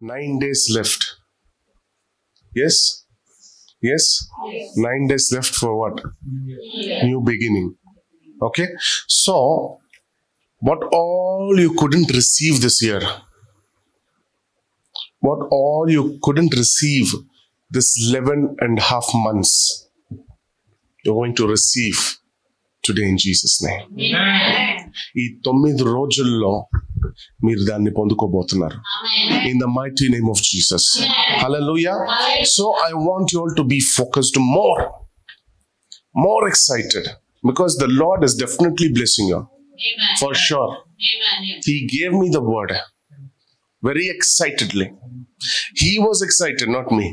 9 days left. Yes? Yes? 9 days left for what? New beginning. Okay? So, what all you couldn't receive this year, what all you couldn't receive this 11.5 months, you're going to receive today in Jesus' name. ఈ 9 రోజుల్లో మీరు దాన్ని పొందుకోబోతున్నారు. In the mighty name of Jesus. Hallelujah. So I want you all to be focused more excited, because the Lord is definitely blessing you. For sure. He gave me the word very excitedly. He was excited, not me.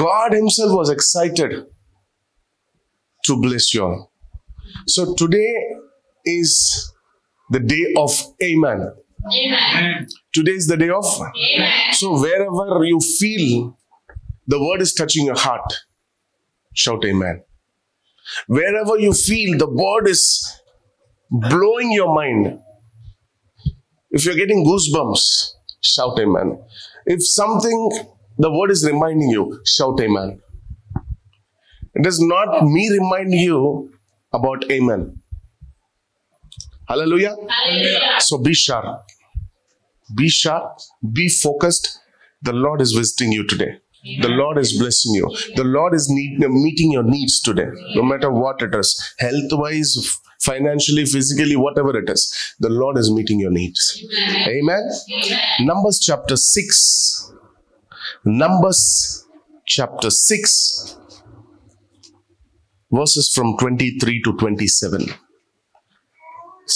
God himself was excited to bless you all. So today is the day of Amen. Today is the day of Amen. So wherever you feel the word is touching your heart, shout Amen. Wherever you feel the word is blowing your mind, if you're getting goosebumps, shout Amen. If something the word is reminding you, shout Amen. It is not me reminding you about Amen. Hallelujah. Hallelujah. So be sharp. Be sharp. Be focused. The Lord is visiting you today. Amen. The Lord is blessing you. The Lord is meeting your needs today. No matter what it is. Health-wise, financially, physically, whatever it is. The Lord is meeting your needs. Amen. Amen. Amen. Numbers chapter 6. Numbers chapter 6. Verses from 23 to 27.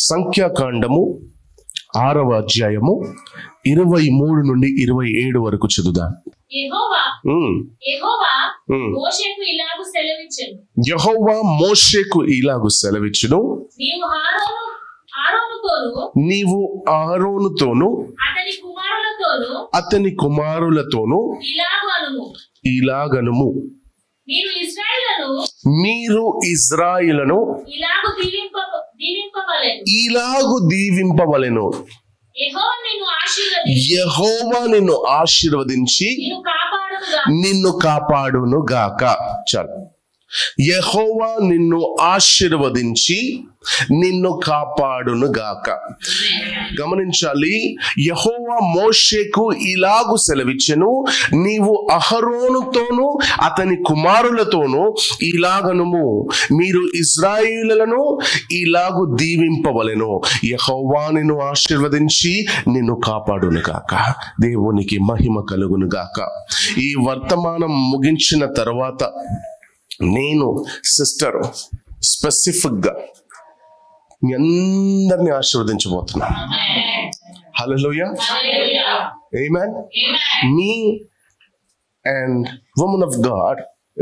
సంఖ్యాకాండము 6వ అధ్యాయము 23 నుండి 27 వరకు చదువుదాం. యెహోవా మోషేకు ఇలాగు సెలవిచ్చెను, నీవు ఆరోనుతోను అతని కుమారులతోను ఇలాగనుము, మీరు ఇశ్రాయేలును ఇలాగు దీవింపవలెను. యెహోవా నిన్ను ఆశీర్వదించి నిన్ను కాపాడును గాక. చాలు. యెహోవా నిన్ను ఆశీర్వదించి నిన్ను కాపాడును గాక. గమనించాలి. యెహోవా మోషేకు ఇలాగు సెలవిచ్చెను, నీవు అహరోనుతోను అతని కుమారులతోను ఇలాగనుము, మీరు ఇశ్రాయేలులను ఇలాగు దీవింపవలెను. యెహోవా నిన్ను ఆశీర్వదించి నిన్ను కాపాడును గాక. దేవునికి మహిమ కలుగును గాక. ఈ వర్తమానం ముగించిన తర్వాత నేను సిస్టర్ స్పెసిఫిక్ గా మీ అందరినీ ఆశీర్వదించబోతున్నాను. హల్లెలూయా. ఆమేన్. Me and woman of God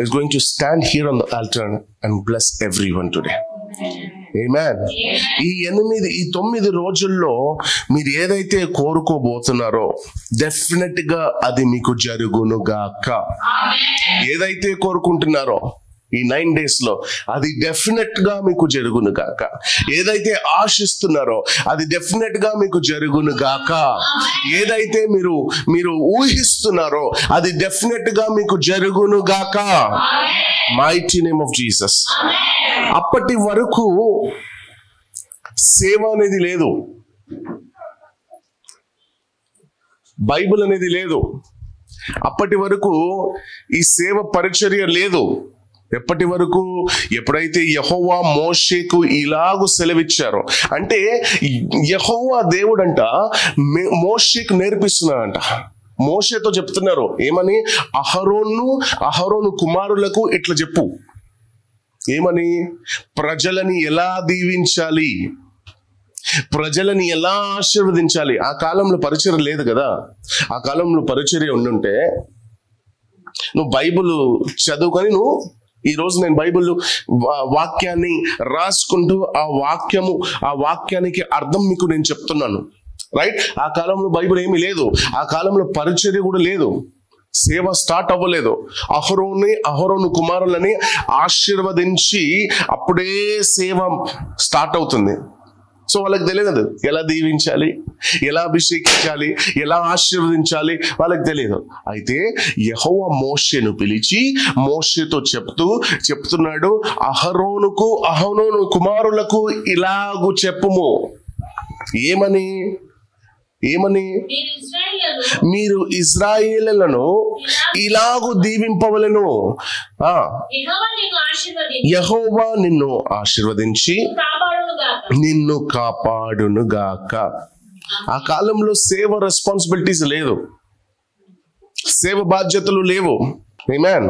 is going to stand here on the altar and bless everyone today. Amen. ఈ 9 రోజుల్లో మీరు ఏదైతే కోరుకోబోతున్నారో డెఫినెట్ గా అది మీకు జరుగును గాక. ఏదైతే కోరుకుంటున్నారో ఈ 9 days లో అది డెఫినెట్ గా మీకు జరుగును గాక. ఏదైతే ఆశిస్తున్నారో అది డెఫినెట్ గా మీకు జరుగును గాక. ఏదైతే మీరు ఊహిస్తున్నారో అది డెఫినెట్ గా మీకు జరుగును గాక. Mighty name of Jesus. అప్పటి వరకు సేవ అనేది లేదు, బైబిల్ అనేది లేదు. అప్పటి వరకు ఈ సేవ పరిచర్య లేదు. ఎప్పటి వరకు? ఎప్పుడైతే యెహోవా మోషేకు ఇలాగు సెలవిచ్చారో, అంటే యెహోవా దేవుడంట మోషేకు నేర్పిస్తున్నాడంట. మోషేతో చెప్తున్నారు ఏమని? అహరోను కుమారులకు ఇట్లా చెప్పు. ఏమని? ప్రజలని ఎలా దీవించాలి, ప్రజలని ఎలా ఆశీర్వదించాలి. ఆ కాలంలో పరిచర్య లేదు కదా. ఆ కాలంలో పరిచర్య ఉండుంటే నువ్వు బైబిల్ చదువుకొని ఈ రోజు నేను బైబిల్ వాక్యాన్ని రాసుకుంటూ ఆ వాక్యానికి అర్థం మీకు నేను చెప్తున్నాను. రైట్? ఆ కాలంలో బైబిల్ ఏమీ లేదు. ఆ కాలంలో పరిచర్య కూడా లేదు. సేవ స్టార్ట్ అవ్వలేదు. అహరోను కుమారులని ఆశీర్వదించి అప్పుడే సేవ స్టార్ట్ అవుతుంది. సో వాళ్ళకి తెలియదు ఎలా దీవించాలి, ఎలా అభిషేకించాలి, ఎలా ఆశీర్వదించాలి, వాళ్ళకి తెలియదు. అయితే యెహోవా మోషేను పిలిచి మోషేతో చెప్తున్నాడు, అహరోను కుమారులకు ఇలాగు చెప్పుము. ఏమని? మీరు ఇశ్రాయేలులను ఇలాగు దీవింపవలెను. యెహోవా నిన్ను ఆశీర్వదించి నిన్ను కాపాడునుగాక. ఆ కాలంలో సేవ రెస్పాన్సిబిలిటీస్ లేదు, సేవ బాధ్యతలు లేవు. ఆమేన్.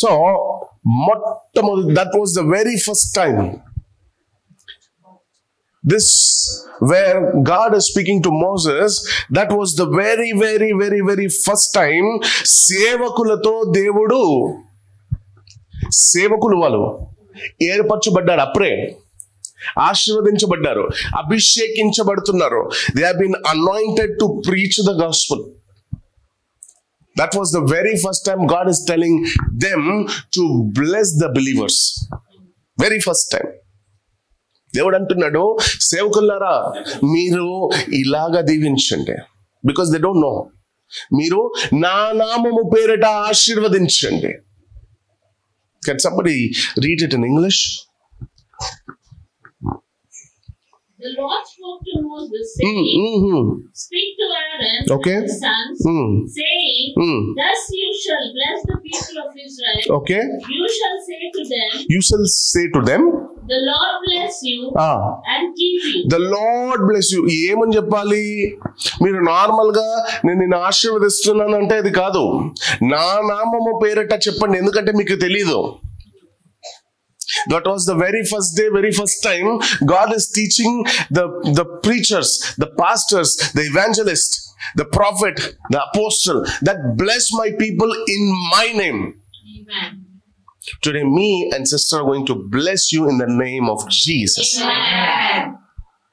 సో మొట్టమొదటి, that was the very first time. This where God is speaking to Moses, that was the very, very, very, very first time సేవకులతో దేవుడు, సేవకులు వాళ్ళు ఏర్పరచబడ్డారు, అప్పుడే ఆశీర్వదించబడ్డారు, అభిషేకించబడుతున్నారు. They have been anointed to preach the gospel. That was the very first time God is telling them to bless the believers. Very first time. దేవుడు అంటున్నాడు, సేవకులారా మీరు ఇలాగా దీవించండి. Because they don't know. మీరు నా నామము పేరిట ఆశీర్వదించండి. Can somebody read it in English? The Lord spoke to Moses, saying, Speak to Aaron and his sons, saying, Thus you shall bless the people of Israel. Okay. You shall say to them, The Lord bless you and keep you. The Lord bless you. ఏమని చెప్పాలి? మీరు normal గా నేను నిన్ను ఆశీర్వదిస్తున్నాను అంటే అది కాదు. నా నామము పేరిట చెప్పండి, ఎందుకంటే మీకు తెలీదు. That was the very first day, very first time God is teaching the preachers, the pastors, the evangelist, the prophet, the apostle, that bless my people in my name. Amen. Today me and sister are going to bless you in the name of Jesus. Amen.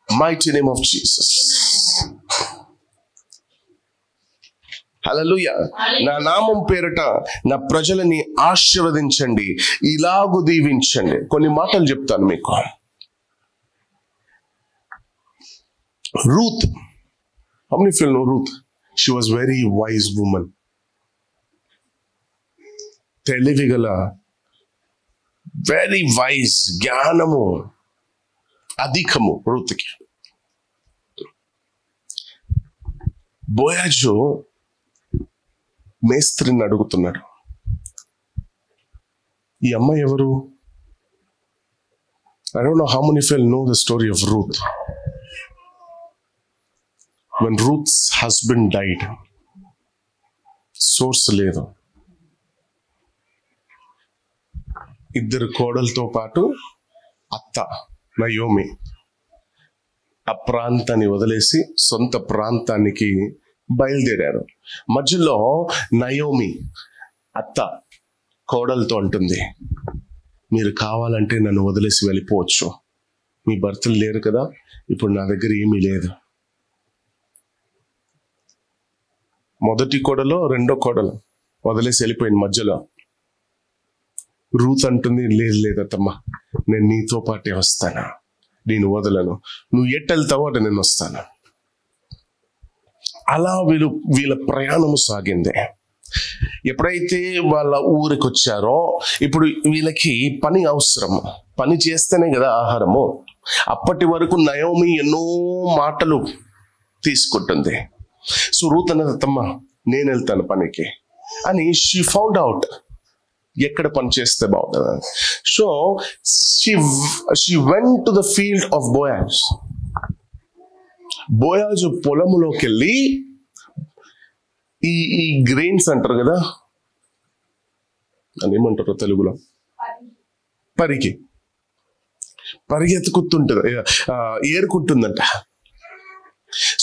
Mighty name of Jesus. Amen. హల్లెలూయా. నా నామం పేరిట నా ప్రజలని ఆశీర్వదించండి, ఇలాగు దీవించండి. కొన్ని మాటలు చెప్తాను మీకు. Ruth, how many of you know Ruth? She was very wise woman. తెలివిగల, వెరీ వైజ్, జ్ఞానము అధికము రూత్కి. బోయాజు మేస్త్రిని అడుగుతున్నాడు, ఈ అమ్మాయి ఎవరు? I don't know how many of you know the story of Ruth. When Ruth's husband died, source లేదు, ఇద్దరు కోడలతో పాటు అత్త నయోమి ఆ ప్రాంతాన్ని వదిలేసి సొంత ప్రాంతానికి బయలుదేరారు. మధ్యలో నయోమి అత్త కోడలతో అంటుంది, మీరు కావాలంటే నన్ను వదిలేసి వెళ్ళిపోవచ్చు, మీ భర్తలు లేరు కదా, ఇప్పుడు నా దగ్గర ఏమీ లేదు. మొదటి కోడలో రెండో కోడలు వదిలేసి వెళ్ళిపోయింది. మధ్యలో రూత్ అంటుంది, లేదమ్మా, నేను నీతో పాటే వస్తాను, నేను వదలను, నువ్వు ఎట్టెళ్తావో అటు నేను వస్తాను. అలా వీళ్ళ ప్రయాణము సాగింది. ఎప్పుడైతే వాళ్ళ ఊరికి వచ్చారో, ఇప్పుడు వీళ్ళకి పని అవసరం, పని చేస్తేనే కదా ఆహారము. అప్పటి వరకు నయోమి ఎన్నో మాటలు తీసుకుంటుంది. సో రూత్ అన్నది, అత్తమ్మ నేను వెళ్తాను పనికి అని. షీ ఫౌండ్ అవుట్ ఎక్కడ పని చేస్తే బాగుంటుంది. So she went to the field of Boaz. బోయాజు పొలములోకి వెళ్ళి ఈ గ్రెయిన్స్ అంటారు కదా, అని ఏమంటారు తెలుగులో, పరిగెత్తుకుంటుంటుంది, ఏరుకుంటుందంట.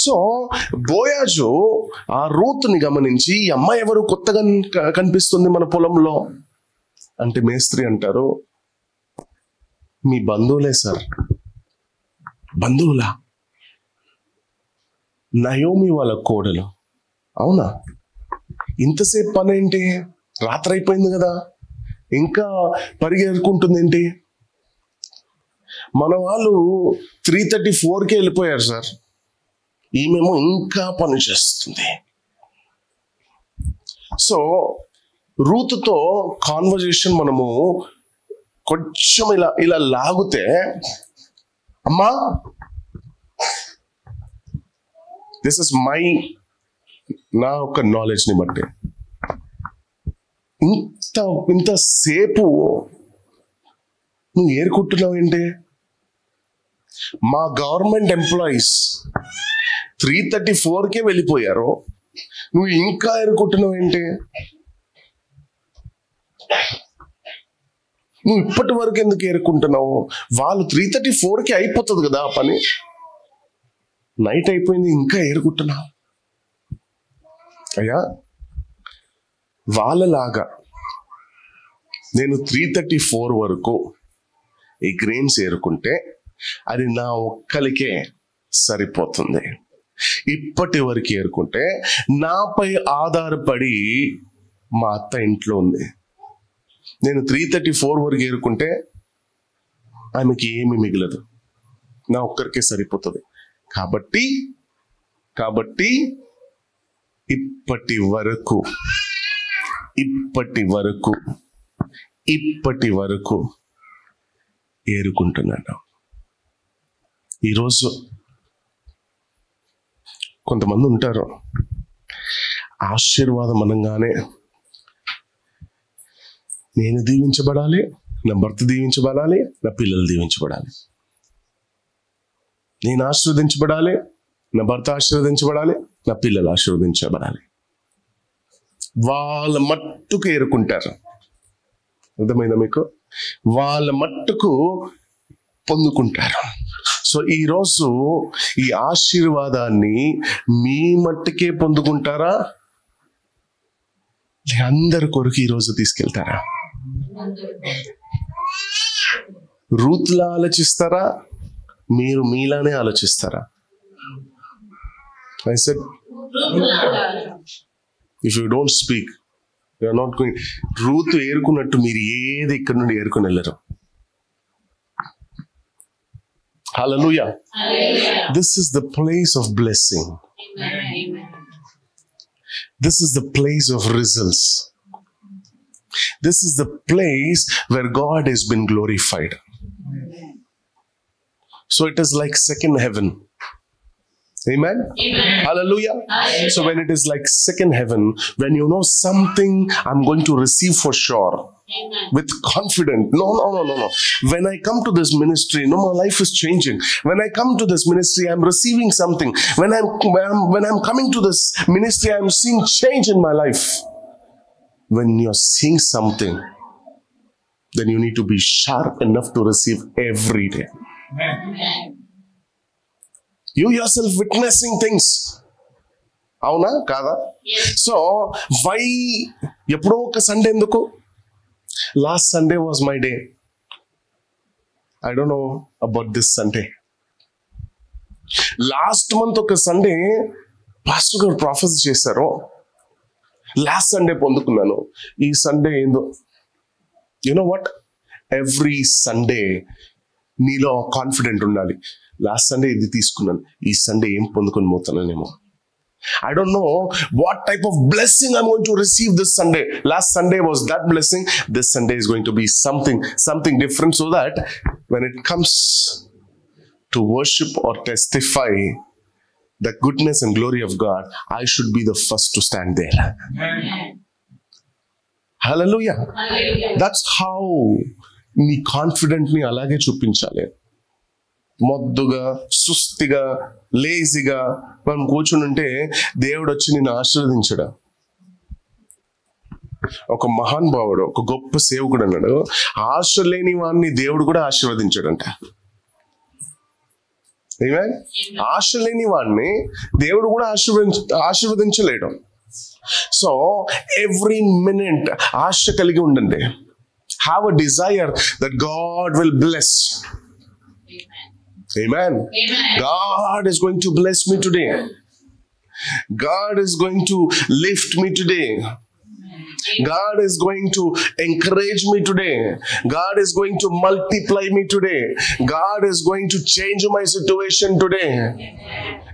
సో బోయాజు ఆ రూత్ని గమనించి, ఈ అమ్మాయి ఎవరు కొత్తగా కనిపిస్తుంది మన పొలంలో అంటే, మేస్త్రి అంటారు, మీ బంధువులే సార్. బంధువులా? నయోమి వాళ్ళ కోడలు. అవునా? ఇంతసేపు పని ఏంటి? రాత్రి అయిపోయింది కదా, ఇంకా పరిగెత్తుకుంటుంది ఏంటి మన వాళ్ళు 3:34కే వెళ్ళిపోయారు సార్. ఈమెమో ఇంకా పని చేస్తుంది. సో రూతుతో కాన్వర్జేషన్ మనము కొంచెం ఇలా లాగితే, అమ్మా, దిస్ ఇస్ నా ఒక నాలెడ్జ్ని బట్టి, ఇంతసేపు నువ్వు ఏరుకుంటున్నావు ఏంటి? మా గవర్నమెంట్ ఎంప్లాయీస్ 3:34కే వెళ్ళిపోయారు, నువ్వు ఇంకా ఏరుకుంటున్నావు ఏంటి? నువ్వు ఇప్పటి వరకు ఎందుకు ఏరుకుంటున్నావు? వాళ్ళు 3:34కి అయిపోతుంది కదా ఆ పని, నైట్ అయిపోయింది, ఇంకా ఏరుకుంటున్నావు. అయ్యా, వాళ్ళలాగా నేను 3:34 వరకు ఈ గ్రెయిన్స్ ఏరుకుంటే అది నా ఒక్కలికే సరిపోతుంది. ఇప్పటి వరకు ఏరుకుంటే నాపై ఆధారపడి మా అత్త ఇంట్లో ఉంది. నేను 3:34 వరకు ఏరుకుంటే ఆమెకి ఏమి మిగలదు, నా ఒక్కరికే సరిపోతుంది. కాబట్టి ఇప్పటి వరకు ఏరుకుంటున్నాను. ఈరోజు కొంతమంది ఉంటారు, ఆశీర్వాదం అనగానే నేను దీవించబడాలి, నా భర్త దీవించబడాలి, నా పిల్లలు దీవించబడాలి, నేను ఆశీర్వదించబడాలి, నా భర్త ఆశీర్వదించబడాలి, నా పిల్లలు ఆశీర్వదించబడాలి. వాళ్ళ మట్టుకు ఏరుకుంటారు. అర్థమైందా మీకు? వాళ్ళ మట్టుకు పొందుకుంటారు. సో ఈరోజు ఈ ఆశీర్వాదాన్ని మీ మట్టుకే పొందుకుంటారా, అందరి కొరకు ఈరోజు తీసుకెళ్తారా? రూత్లా ఆలోచిస్తారా, మీరు మీలానే ఆలోచిస్తారా? I said, if you don't speak, you are not going. రూతు ఏరుకున్నట్టు మీరు ఏది ఇక్కడ నుండి ఏరుకుని వెళ్ళరు. Hallelujah. This is the place of blessing. This is the place of results. This is the place where God has been glorified. So it is like second heaven. Amen? Hallelujah. So when it is like second heaven, when you know something I'm going to receive for sure, with confidence. No. When I come to this ministry, my life is changing. When I come to this ministry, I'm receiving something. When I'm coming to this ministry, I'm seeing change in my life. When you're seeing something, then you need to be sharp enough to receive every day. Amen. You yourself witnessing things. అవునా కాదా? So why ఎప్పుడో ఒక Sunday ఎందుకు? Last Sunday was my day. I don't know about this Sunday. Last month ఒక Sunday pastor గారు prophecy చేశారు. Last Sunday పొందుకున్నాను. ఈ సండే ఏందో, you know what, every Sunday నీలో కాన్ఫిడెంట్ ఉండాలి. లాస్ట్ సండే ఇది తీసుకున్నాను, ఈ సండే ఏం పొందుకొని పోతానేమో. I don't know what type of blessing I'm going to receive this Sunday. Last Sunday was that blessing. This Sunday is going to be something different, so that when it comes to worship or testify the goodness and glory of God, I should be the first to stand there. Amen. Hallelujah. That's how నీ confident ని అలాగే చూపించాలి. మొద్దుగా, సుస్థిగా, లేజీగా మనం కూర్చుని ఉంటే దేవుడు వచ్చి నిన్ను ఆశీర్వదించడా? ఒక మహానుభావుడు, ఒక గొప్ప సేవకుడు అన్నాడు, ఆశ లేని వాడిని దేవుడు కూడా ఆశీర్వదించాడంట. ఆశ లేని వాడిని దేవుడు కూడా ఆశీర్వదించలేడు. సో ఎవ్రీ మినిట్ ఆశ కలిగి ఉండండి. Have a desire that God will bless. Amen. God is going to bless me today. God is going to lift me today. God is going to encourage me today. God is going to multiply me today. God is going to change my situation today.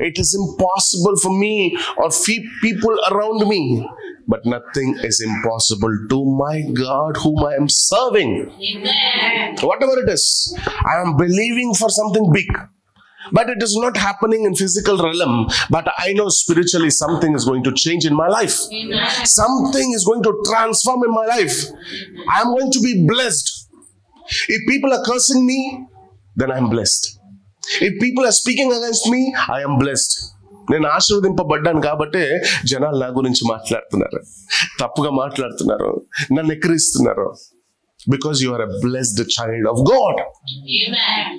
It is impossible for me or people around me, but nothing is impossible to my God whom I am serving. Amen. Whatever it is, I am believing for something big. But it is not happening in physical realm. But I know spiritually something is going to change in my life. Amen. Something is going to transform in my life. I am going to be blessed. If people are cursing me, then I am blessed. If people are speaking against me, I am blessed. నేను ఆశీర్వదింపబడ్డాను కాబట్టి జనాలు నా గురించి మాట్లాడుతున్నారు, తప్పుగా మాట్లాడుతున్నారు, నన్ను ఎక్కిరిస్తున్నారు. Because you are a blessed child of God. Amen.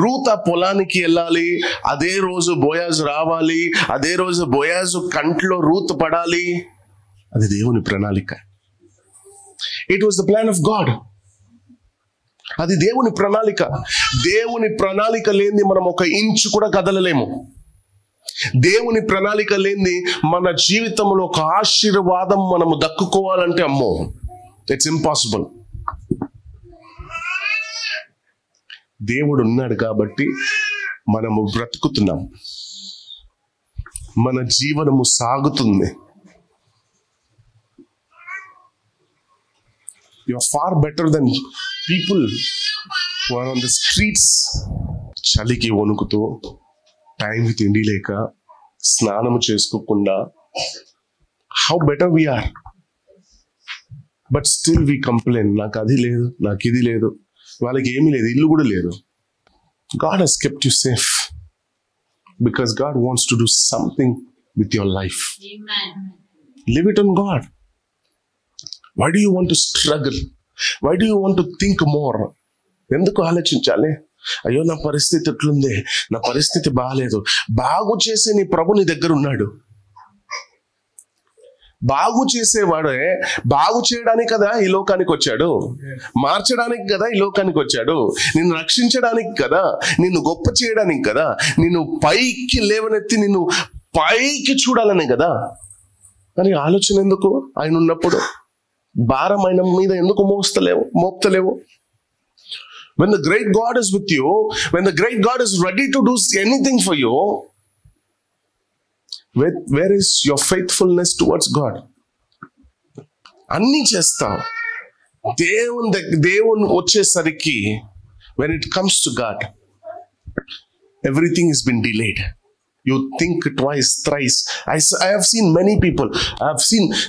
Ruth ఆ పొలానికి వెళ్ళాలి, అదే రోజు బోయాజు రావాలి, అదే రోజు బోయాజు కంట్లో రూత్ పడాలి. అది దేవుని ప్రణాళిక. It was the plan of God. అది దేవుని ప్రణాళిక. దేవుని ప్రణాళిక లేనిది మనం ఒక ఇంచు కూడా కదలలేము. దేవుని ప్రణాళిక లేనిది మన జీవితంలో ఒక ఆశీర్వాదం మనము దక్కుకోవాలంటే అమ్మో, ఇట్స్ ఇంపాసిబుల్. దేవుడు ఉన్నాడు కాబట్టి మనము బ్రతుకుతున్నాం, మన జీవనము సాగుతుంది. You are far better than people who are on the streets. చలికి వణుకుతూ, టైంకి తిండి లేక, స్నానము చేసుకోకుండా. How better we are. But still we complain. నాకు అది లేదు, నాకు ఇది లేదు. వాళ్ళకి ఏమీ లేదు, ఇల్లు కూడా లేదు. God has kept you safe because God wants to do something with your life. Amen. Live it on God. Why do you want to struggle? Why do you want to think more? ఎందుకు ఆలోచించాలి? అయ్యో నా పరిస్థితి ఎట్లుంది, నా పరిస్థితి బాగాలేదు. బాగు చేసే నీ ప్రభు నీ దగ్గర ఉన్నాడు. బాగు చేసేవాడే, బాగు చేయడానికి కదా ఈ లోకానికి వచ్చాడు, మార్చడానికి కదా ఈ లోకానికి వచ్చాడు, నిన్ను రక్షించడానికి కదా, నిన్ను గొప్ప చేయడానికి కదా, నిన్ను పైకి లేవనెత్తి నిన్ను పైకి చూడాలనే కదా. కానీ ఆలోచన ఎందుకు? ఆయన ఉన్నప్పుడు భారం ఆయన మీద ఎందుకు మోపుతలేవు? When the great God is with you, when the great God is ready to do anything for you, where is your faithfulness towards God? అన్నీ చేస్తావు. దేవుని వచ్చేసరికి, when it comes to God, everything has been delayed. You think twice, thrice. I have seen many people.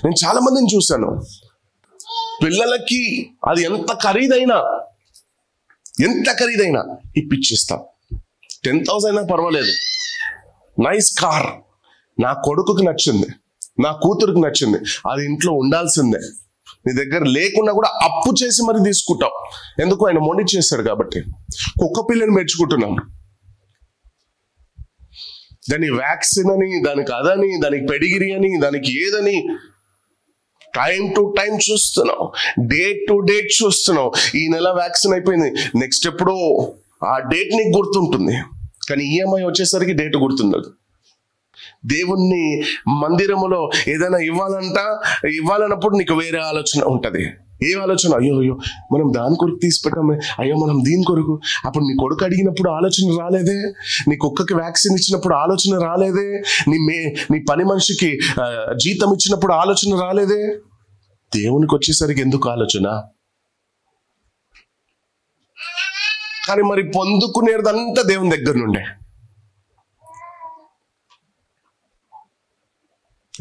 నేను చాలా మందిని చూశాను. పిల్లలకి అది ఎంత ఖరీదైనా ఇప్పించేస్తాం. 10,000 అయినా పర్వాలేదు. నైస్ కార్ నా కొడుకుకి నచ్చింది, నా కూతురికి నచ్చింది, అది ఇంట్లో ఉండాల్సిందే. నీ దగ్గర లేకున్నా కూడా అప్పు చేసి మరి తీసుకుంటాం. ఎందుకు? ఆయన మొండి చేశాడు కాబట్టి. కుక్క పిల్లని మెచ్చుకుంటున్నాం. దాని వ్యాక్సిన్ అని, దానికి అదని, దానికి పెడిగిరి అని, దానికి ఏదని టైం టు టైం చూస్తున్నావు, డేట్ టు డేట్ చూస్తున్నావు. ఈ నెల వ్యాక్సిన్ అయిపోయింది, నెక్స్ట్ ఎప్పుడో ఆ డేట్ నీకు గుర్తుంటుంది, కానీ ఈఎంఐ వచ్చేసరికి డేట్ గుర్తుండదు. దేవుణ్ణి మందిరములో ఏదైనా ఇవ్వాలన్నప్పుడు నీకు వేరే ఆలోచన ఉంటది. ఏ ఆలోచన? అయ్యో మనం దాని కొరకు తీసి పెట్టామే, అయ్యో మనం దీని కొరకు. అప్పుడు నీ కొడుకు అడిగినప్పుడు ఆలోచన రాలేదే, నీ కుక్కకి వ్యాక్సిన్ ఇచ్చినప్పుడు ఆలోచన రాలేదే, నీ పని మనిషికి జీతం ఇచ్చినప్పుడు ఆలోచన రాలేదే. దేవునికి వచ్చేసరికి ఎందుకు ఆలోచన? కానీ మరి పొందుకునేదంతా దేవుని దగ్గర నుండే.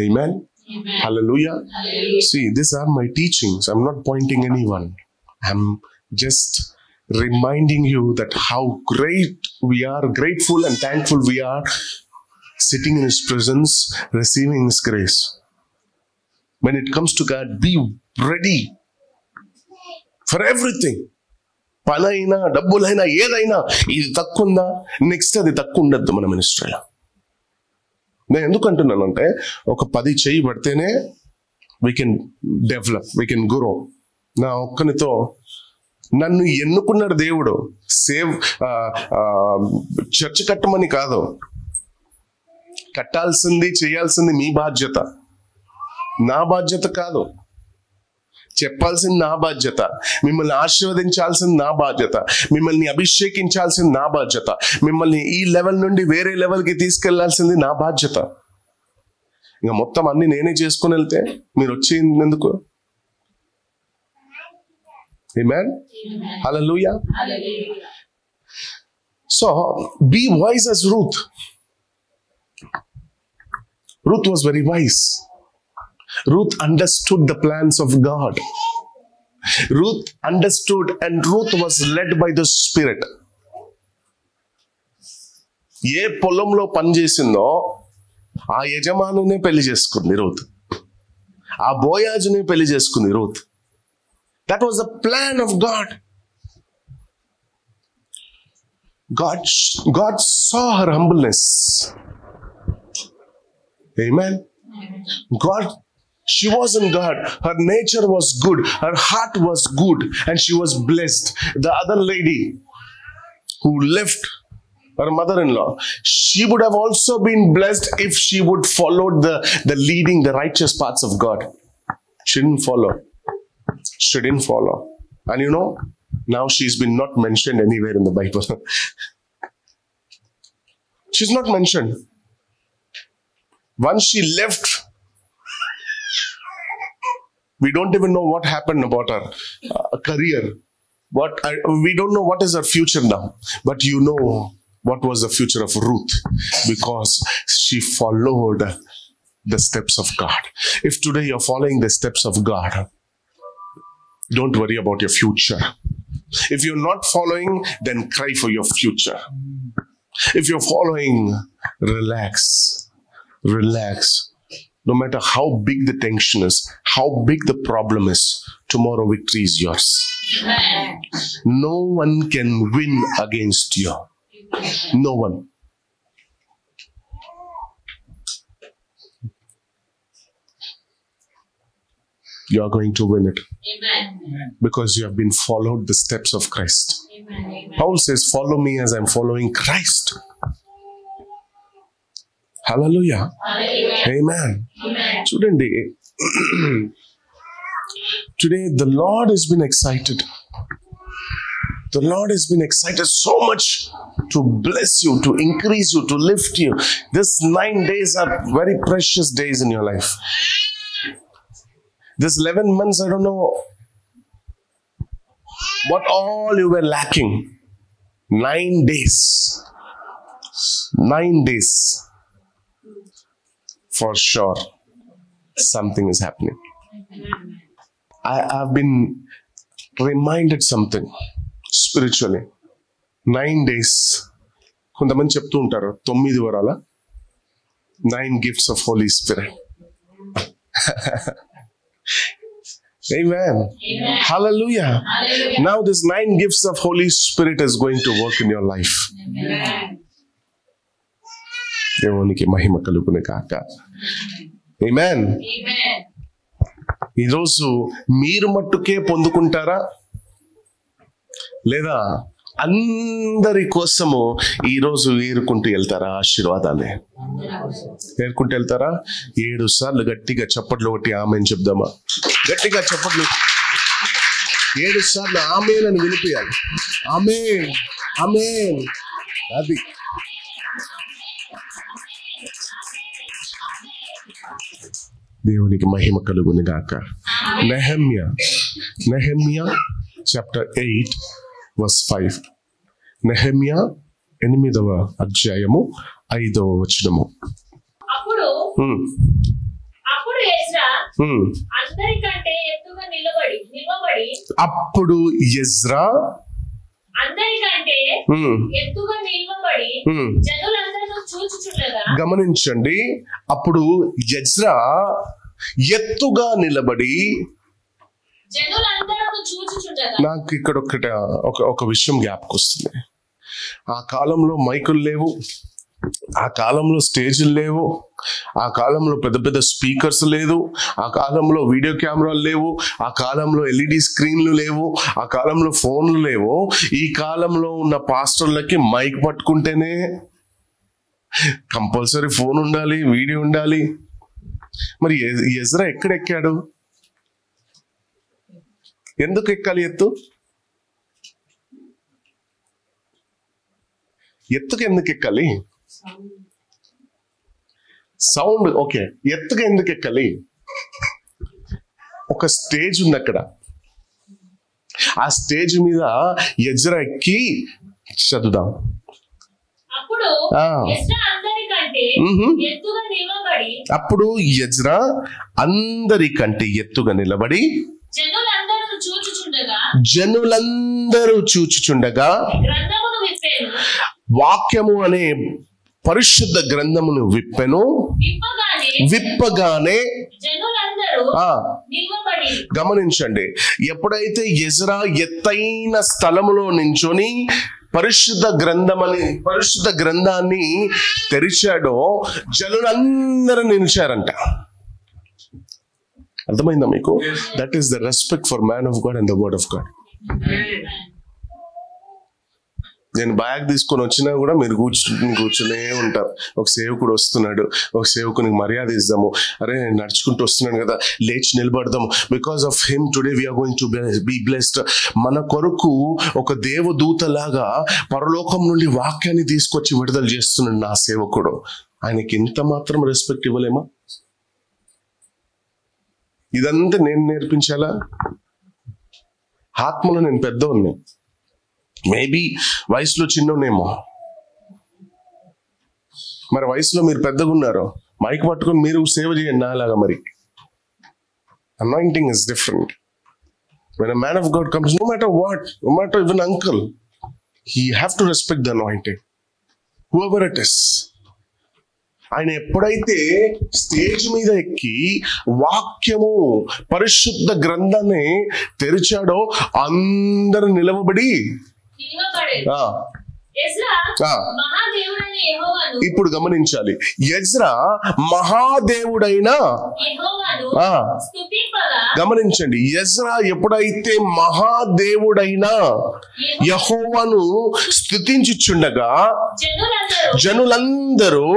Amen. Amen. Hallelujah. Hallelujah. See, these are my teachings. I'm not pointing anyone. I'm just reminding you that how great we are, grateful and thankful we are sitting in His presence, receiving His grace. When it comes to God, be ready for everything. పనైనా, డబ్బులైనా, ఏదైనా. ఇది తక్కువ ఉందా, next అది తక్కువ ఉండద్దు మన మినిస్ట్రీలో. నేను ఎందుకు అంటున్నానంటే, ఒక 10 చేయి పడితేనే we can develop, we can grow. నా ఒక్కనితో నన్ను ఎన్నుకున్నాడు దేవుడు. చర్చ్ కట్టమని కాదు, కట్టాల్సింది, చేయాల్సింది మీ బాధ్యత. నా బాధ్యత కాదు. చెప్పాల్సింది నా బాధ్యత, మిమ్మల్ని ఆశీర్వదించాల్సింది నా బాధ్యత, మిమ్మల్ని అభిషేకించాల్సింది నా బాధ్యత, మిమ్మల్ని ఈ లెవెల్ నుండి వేరే లెవెల్కి తీసుకెళ్లాల్సింది నా బాధ్యత. ఇంకా మొత్తం అన్ని నేనే చేసుకుని వెళ్తే మీరు వచ్చింది ఎందుకు? ఆమేన్, హల్లెలూయా. So be wise as Ruth. Ruth was very wise. Ruth understood the plans of God. Ruth understood, and Ruth was led by the Spirit. ఏ పొలంలో పనిచేసిందో ఆ యజమానునే పెళ్లి చేసుకుంది రూత్. ఆ బోయాజునే పెళ్లి చేసుకుంది Ruth. That was the plan of God. God saw her humbleness. Amen. She wasn't God. Her nature was good. Her heart was good. And she was blessed. The other lady who left her mother-in-law, she would have also been blessed if she would follow the leading, the righteous paths of God. She didn't follow. She didn't follow. And you know, now she's been not mentioned anywhere in the Bible. She's not mentioned. Once she left, we don't even know what happened about her career. We don't know what is her future now. But you know what was the future of Ruth, because she followed the steps of God. If today you're following the steps of God, don't worry about your future. If you're not following, then cry for your future. If you're following, relax. Relax. No matter how big the tension is, how big the problem is, tomorrow victory is yours. No one can win against you. No one. You are going to win it. Amen. Because you have been followed the steps of Christ. Amen. Paul says, follow me as I'm following Christ. Hallelujah. Hallelujah. Amen. Amen. Today, the Lord has been excited. The Lord has been excited so much to bless you, to increase you, to lift you. These 9 days are very precious days in your life. This 11 months, I don't know what all you were lacking. 9 days. 9 days. For sure, something is happening. I've been reminded something spiritually. 9 days. కొంతమంది చెప్తూ ఉంటారు 9 వరాల 9 gifts of Holy Spirit. Amen. Amen. Hallelujah. Hallelujah. Now this 9 gifts of Holy Spirit is going to work in your life. Amen. దేవునికి మహిమ కలుగును గాక. Amen. Amen. ఈరోజు మీరు మట్టుకే పొందుకుంటారా, లేదా అందరి కోసము ఈరోజు ఏరుకుంటూ వెళ్తారా? ఆశీర్వాదాన్ని ఏరుకుంటూ వెళ్తారా? 7 సార్లు గట్టిగా చప్పట్లు కొట్టి ఆమెన్ చెప్దామా? గట్టిగా చప్పట్లు 7 సార్లు ఆమెన్ అని వినిపించాలి. Amen, amen. అది దేవునికి మహిమ కలుగును గాక. Nehemiah chapter 8 verse 5. నెహెమ్యా 8వ అధ్యాయము 5వ వచనము. అప్పుడు ఎజ్రా అందరికంటే ఎత్తుగా నిలబడి అప్పుడు ఎజ్రా అందరికంటే ఎత్తుగా నిలబడి జనులందరూ చూచుచుండగా. గమనించండి, అప్పుడు ఎజ్రా ఎత్తుగా నిలబడి జనులందరూ చూచుచుండగా. నాకు ఇక్కడ ఒక విషయం జ్ఞాపకం వస్తుంది. ఆ కాలంలో మైకులు లేవు, ఆ కాలంలో స్టేజ్లు లేవు, ఆ కాలంలో పెద్ద పెద్ద స్పీకర్స్ లేదు, ఆ కాలంలో వీడియో కెమెరాలు లేవు, ఆ కాలంలో ఎల్ఈడి స్క్రీన్లు లేవు, ఆ కాలంలో ఫోన్లు లేవు. ఈ కాలంలో ఉన్న పాస్టర్లకి మైక్ పట్టుకుంటేనే కంపల్సరీ ఫోన్ ఉండాలి, వీడియో ఉండాలి. మరి ఎజ్రా ఎక్కడెక్కాడు? ఎందుకు ఎక్కాలి ఎత్తు? ఎత్తుకు ఎందుకు ఎక్కాలి? సౌండ్ ఓకే, ఎత్తుగా ఎందుకు ఎక్కాలి? ఒక స్టేజ్ ఉంది అక్కడ. ఆ స్టేజ్ మీద ఎజ్రా ఎక్కి చదువుదాం. అప్పుడు ఎజ్రా అందరికంటే ఎత్తుగా నిలబడి జనులందరూ చూచుచుండగా వాక్యము అనే పరిశుద్ధ గ్రంథమును విప్పెను. విప్పగానే గమనించండి, ఎప్పుడైతే ఎజ్రా ఎత్తైన స్థలములో నించొని పరిశుద్ధ గ్రంథాన్ని తెరిచాడో జనులందరూ నిలిచారంట. అర్థమైందా మీకు? That is the respect for man of God and the word of God. నేను బ్యాగ్ తీసుకొని వచ్చినా కూడా మీరు కూర్చునే ఉంటారు. ఒక సేవకుడు వస్తున్నాడు, ఒక సేవకునికి మర్యాద ఇద్దాము. అరే నడుచుకుంటూ వస్తున్నాను కదా, లేచి నిలబడదాము. Because of him today we are going to be blessed. మన కొరకు ఒక దేవదూత లాగా పరలోకం నుండి వాక్యాన్ని తీసుకొచ్చి విడుదల చేస్తున్నాడు నా సేవకుడు. ఆయనకి ఇంత మాత్రం రెస్పెక్ట్ ఇవ్వలేమా? ఇదంతా నేను నేర్పించాలా? ఆత్మలో నేను పెద్దవాడిని, మేబీ వయసులో చిన్నోనేమో. మరి వయసులో మీరు పెద్దగా ఉన్నారు, మైక్ పట్టుకొని మీరు సేవ చేయండి నాలాగా. మరి anointing is different. When a man of God comes, no matter what, no matter even uncle, he have to respect the anointing, whoever it is. ఆయన ఎప్పుడైతే స్టేజ్ మీద ఎక్కి వాక్యము పరిశుద్ధ గ్రంథాన్ని తెరిచాడో అందరూ నిలవబడి. ఇప్పుడు గమనించాలి, ఎజ్రా మహాదేవుడైన గమనించండి, ఎజ్రా ఎప్పుడైతే మహాదేవుడైన యెహోవాను స్తుతించుచుండగా జనులందరూ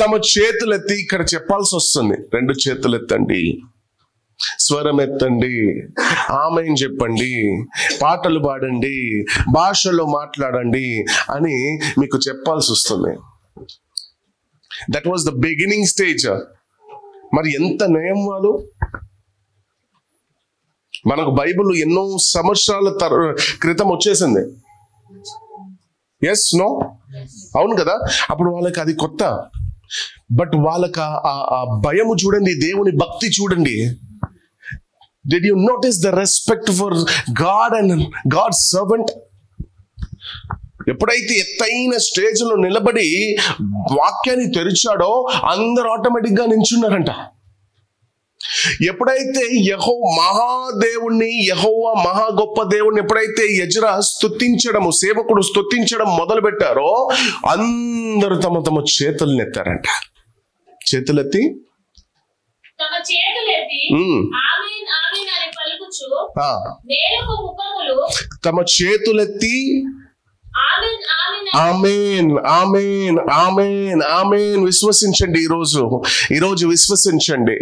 తమ చేతులెత్తి, ఇక్కడ చెప్పాల్సి వస్తుంది, 2 చేతులెత్తండి, స్వరం ఎత్తండి, ఆమేన్ చెప్పండి, పాటలు పాడండి, భాషలో మాట్లాడండి అని మీకు చెప్పాల్సి వస్తుంది. That was the beginning stage. మరి ఎంత నియమాలు! మనకు బైబిల్ ఎన్నో సంవత్సరాల క్రితం వచ్చేసింది. ఎస్ నో అవును కదా? అప్పుడు వాళ్ళకి అది కొత్త. బట్ వాళ్ళకి ఆ భయము చూడండి, దేవుని భక్తి చూడండి. Did you notice the respect for God and God's servant? ఎప్పుడైతే ఎత్తైన స్టేజ్ లో నిలబడి వాక్యాన్ని తెరిచాడో అందరూ ఆటోమేటిక్ గా నించున్నారంట. ఎప్పుడైతే మహాదేవుణ్ణి, యెహోవా మహా గొప్ప దేవుణ్ణి ఎప్పుడైతే ఎజ్రా స్తుతించడము, సేవకుడు స్తుతించడం మొదలు పెట్టారో అందరూ తమ తమ చేతుల్ని ఎత్తారంట. చేతులెత్తి తమ చేతులెత్తి ఆమేన్ ఆమేన్ ఆమేన్ ఆమేన్ విశ్వసించండి. ఈరోజు విశ్వసించండి.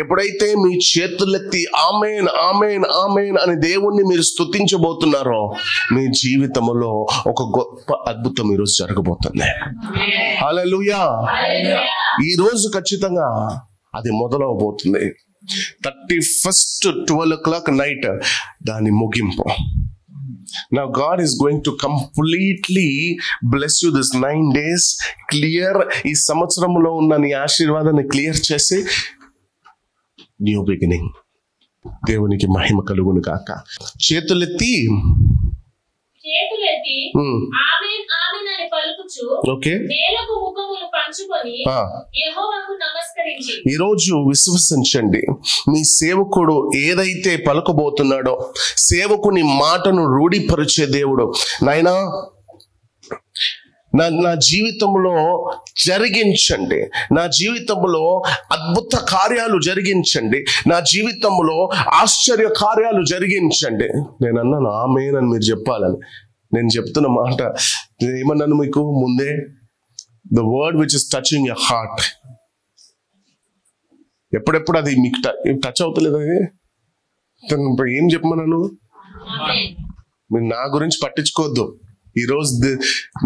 ఎప్పుడైతే మీ చేతులెత్తి ఆమేన్ ఆమేన్ ఆమేన్ అని దేవుణ్ణి మీరు స్తుతించబోతున్నారో మీ జీవితంలో ఒక గొప్ప అద్భుతం ఈరోజు జరగబోతుంది. హల్లెలూయా. ఈరోజు ఖచ్చితంగా అది మొదలవబోతుంది. 31st 12 o'clock నైట్ దాని ముగింపు. Now God is going to completely bless you this 9 days. Clear, ఈ సంవత్సరంలో ఉన్న నీ ఆశీర్వాదాన్ని క్లియర్ చేసి న్యూ బిగినింగ్. దేవునికి మహిమ కలుగును గాక. చేతులెత్తి ఆమేన్ ఆమేన్ అని పలుకుచు నేలకు ముఖములు పంచుకొని యెహోవాకు నమస్కరించి. ఈరోజు విశ్వసించండి, మీ సేవకుడు ఏదైతే పలుకబోతున్నాడో, సేవకుని మాటను రూఢిపరిచే దేవుడు, నాయనా నా జీవితంలో జరిగించండి, నా జీవితంలో అద్భుత కార్యాలు జరిగించండి, నా జీవితంలో ఆశ్చర్య కార్యాలు జరిగించండి. నేను అన్నాను ఆమేన్ అని మీరు చెప్పాలని. నేను చెప్తున్న మాట ఏమన్నాను మీకు ముందే? The word which is touching your heart. ఎప్పుడెప్పుడు అది మీకు టచ్ అవుతలేదు. అది ఏం చెప్పమన్నాను, మీరు నా గురించి పట్టించుకోవద్దు. ఈరోజు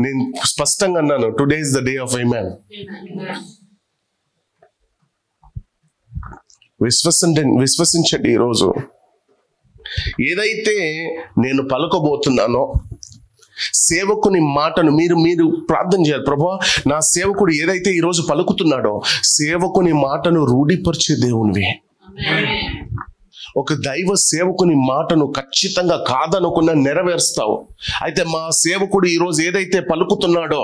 నేను స్పష్టంగా అన్నాను, today is the day of amen. విశ్వసించండి. ఈరోజు ఏదైతే నేను పలకబోతున్నానో సేవకుని మాటను మీరు ప్రార్థన చేయాలి. ప్రభువా, నా సేవకుడు ఏదైతే ఈరోజు పలుకుతున్నాడో సేవకుని మాటను రూఢిపరిచే దేవునివి. ఒక దైవ సేవకుని మాటను ఖచ్చితంగా కాదనుకున్న నెరవేరుస్తావు. అయితే మా సేవకుడు ఈరోజు ఏదైతే పలుకుతున్నాడో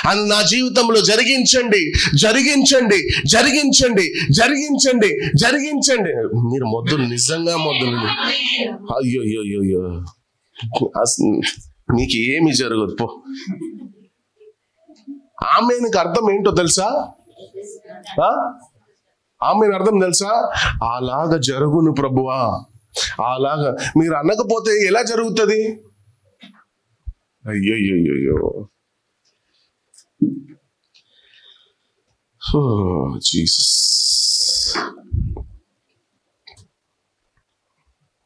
అని నా జీవితంలో జరిగించండి, జరిగించండి, జరిగించండి, జరిగించండి, జరిగించండి. మీరు మొద్దులు, నిజంగా మొద్దులు. అయ్యో నీకు ఏమి జరగదు పో. ఆమెకు అర్థం ఏంటో తెలుసా? ఆమె అర్థం తెలుసా? అలాగా జరుగును ప్రభువా. అలాగా మీరు అనకపోతే ఎలా జరుగుతుంది? అయ్యో జీసస్.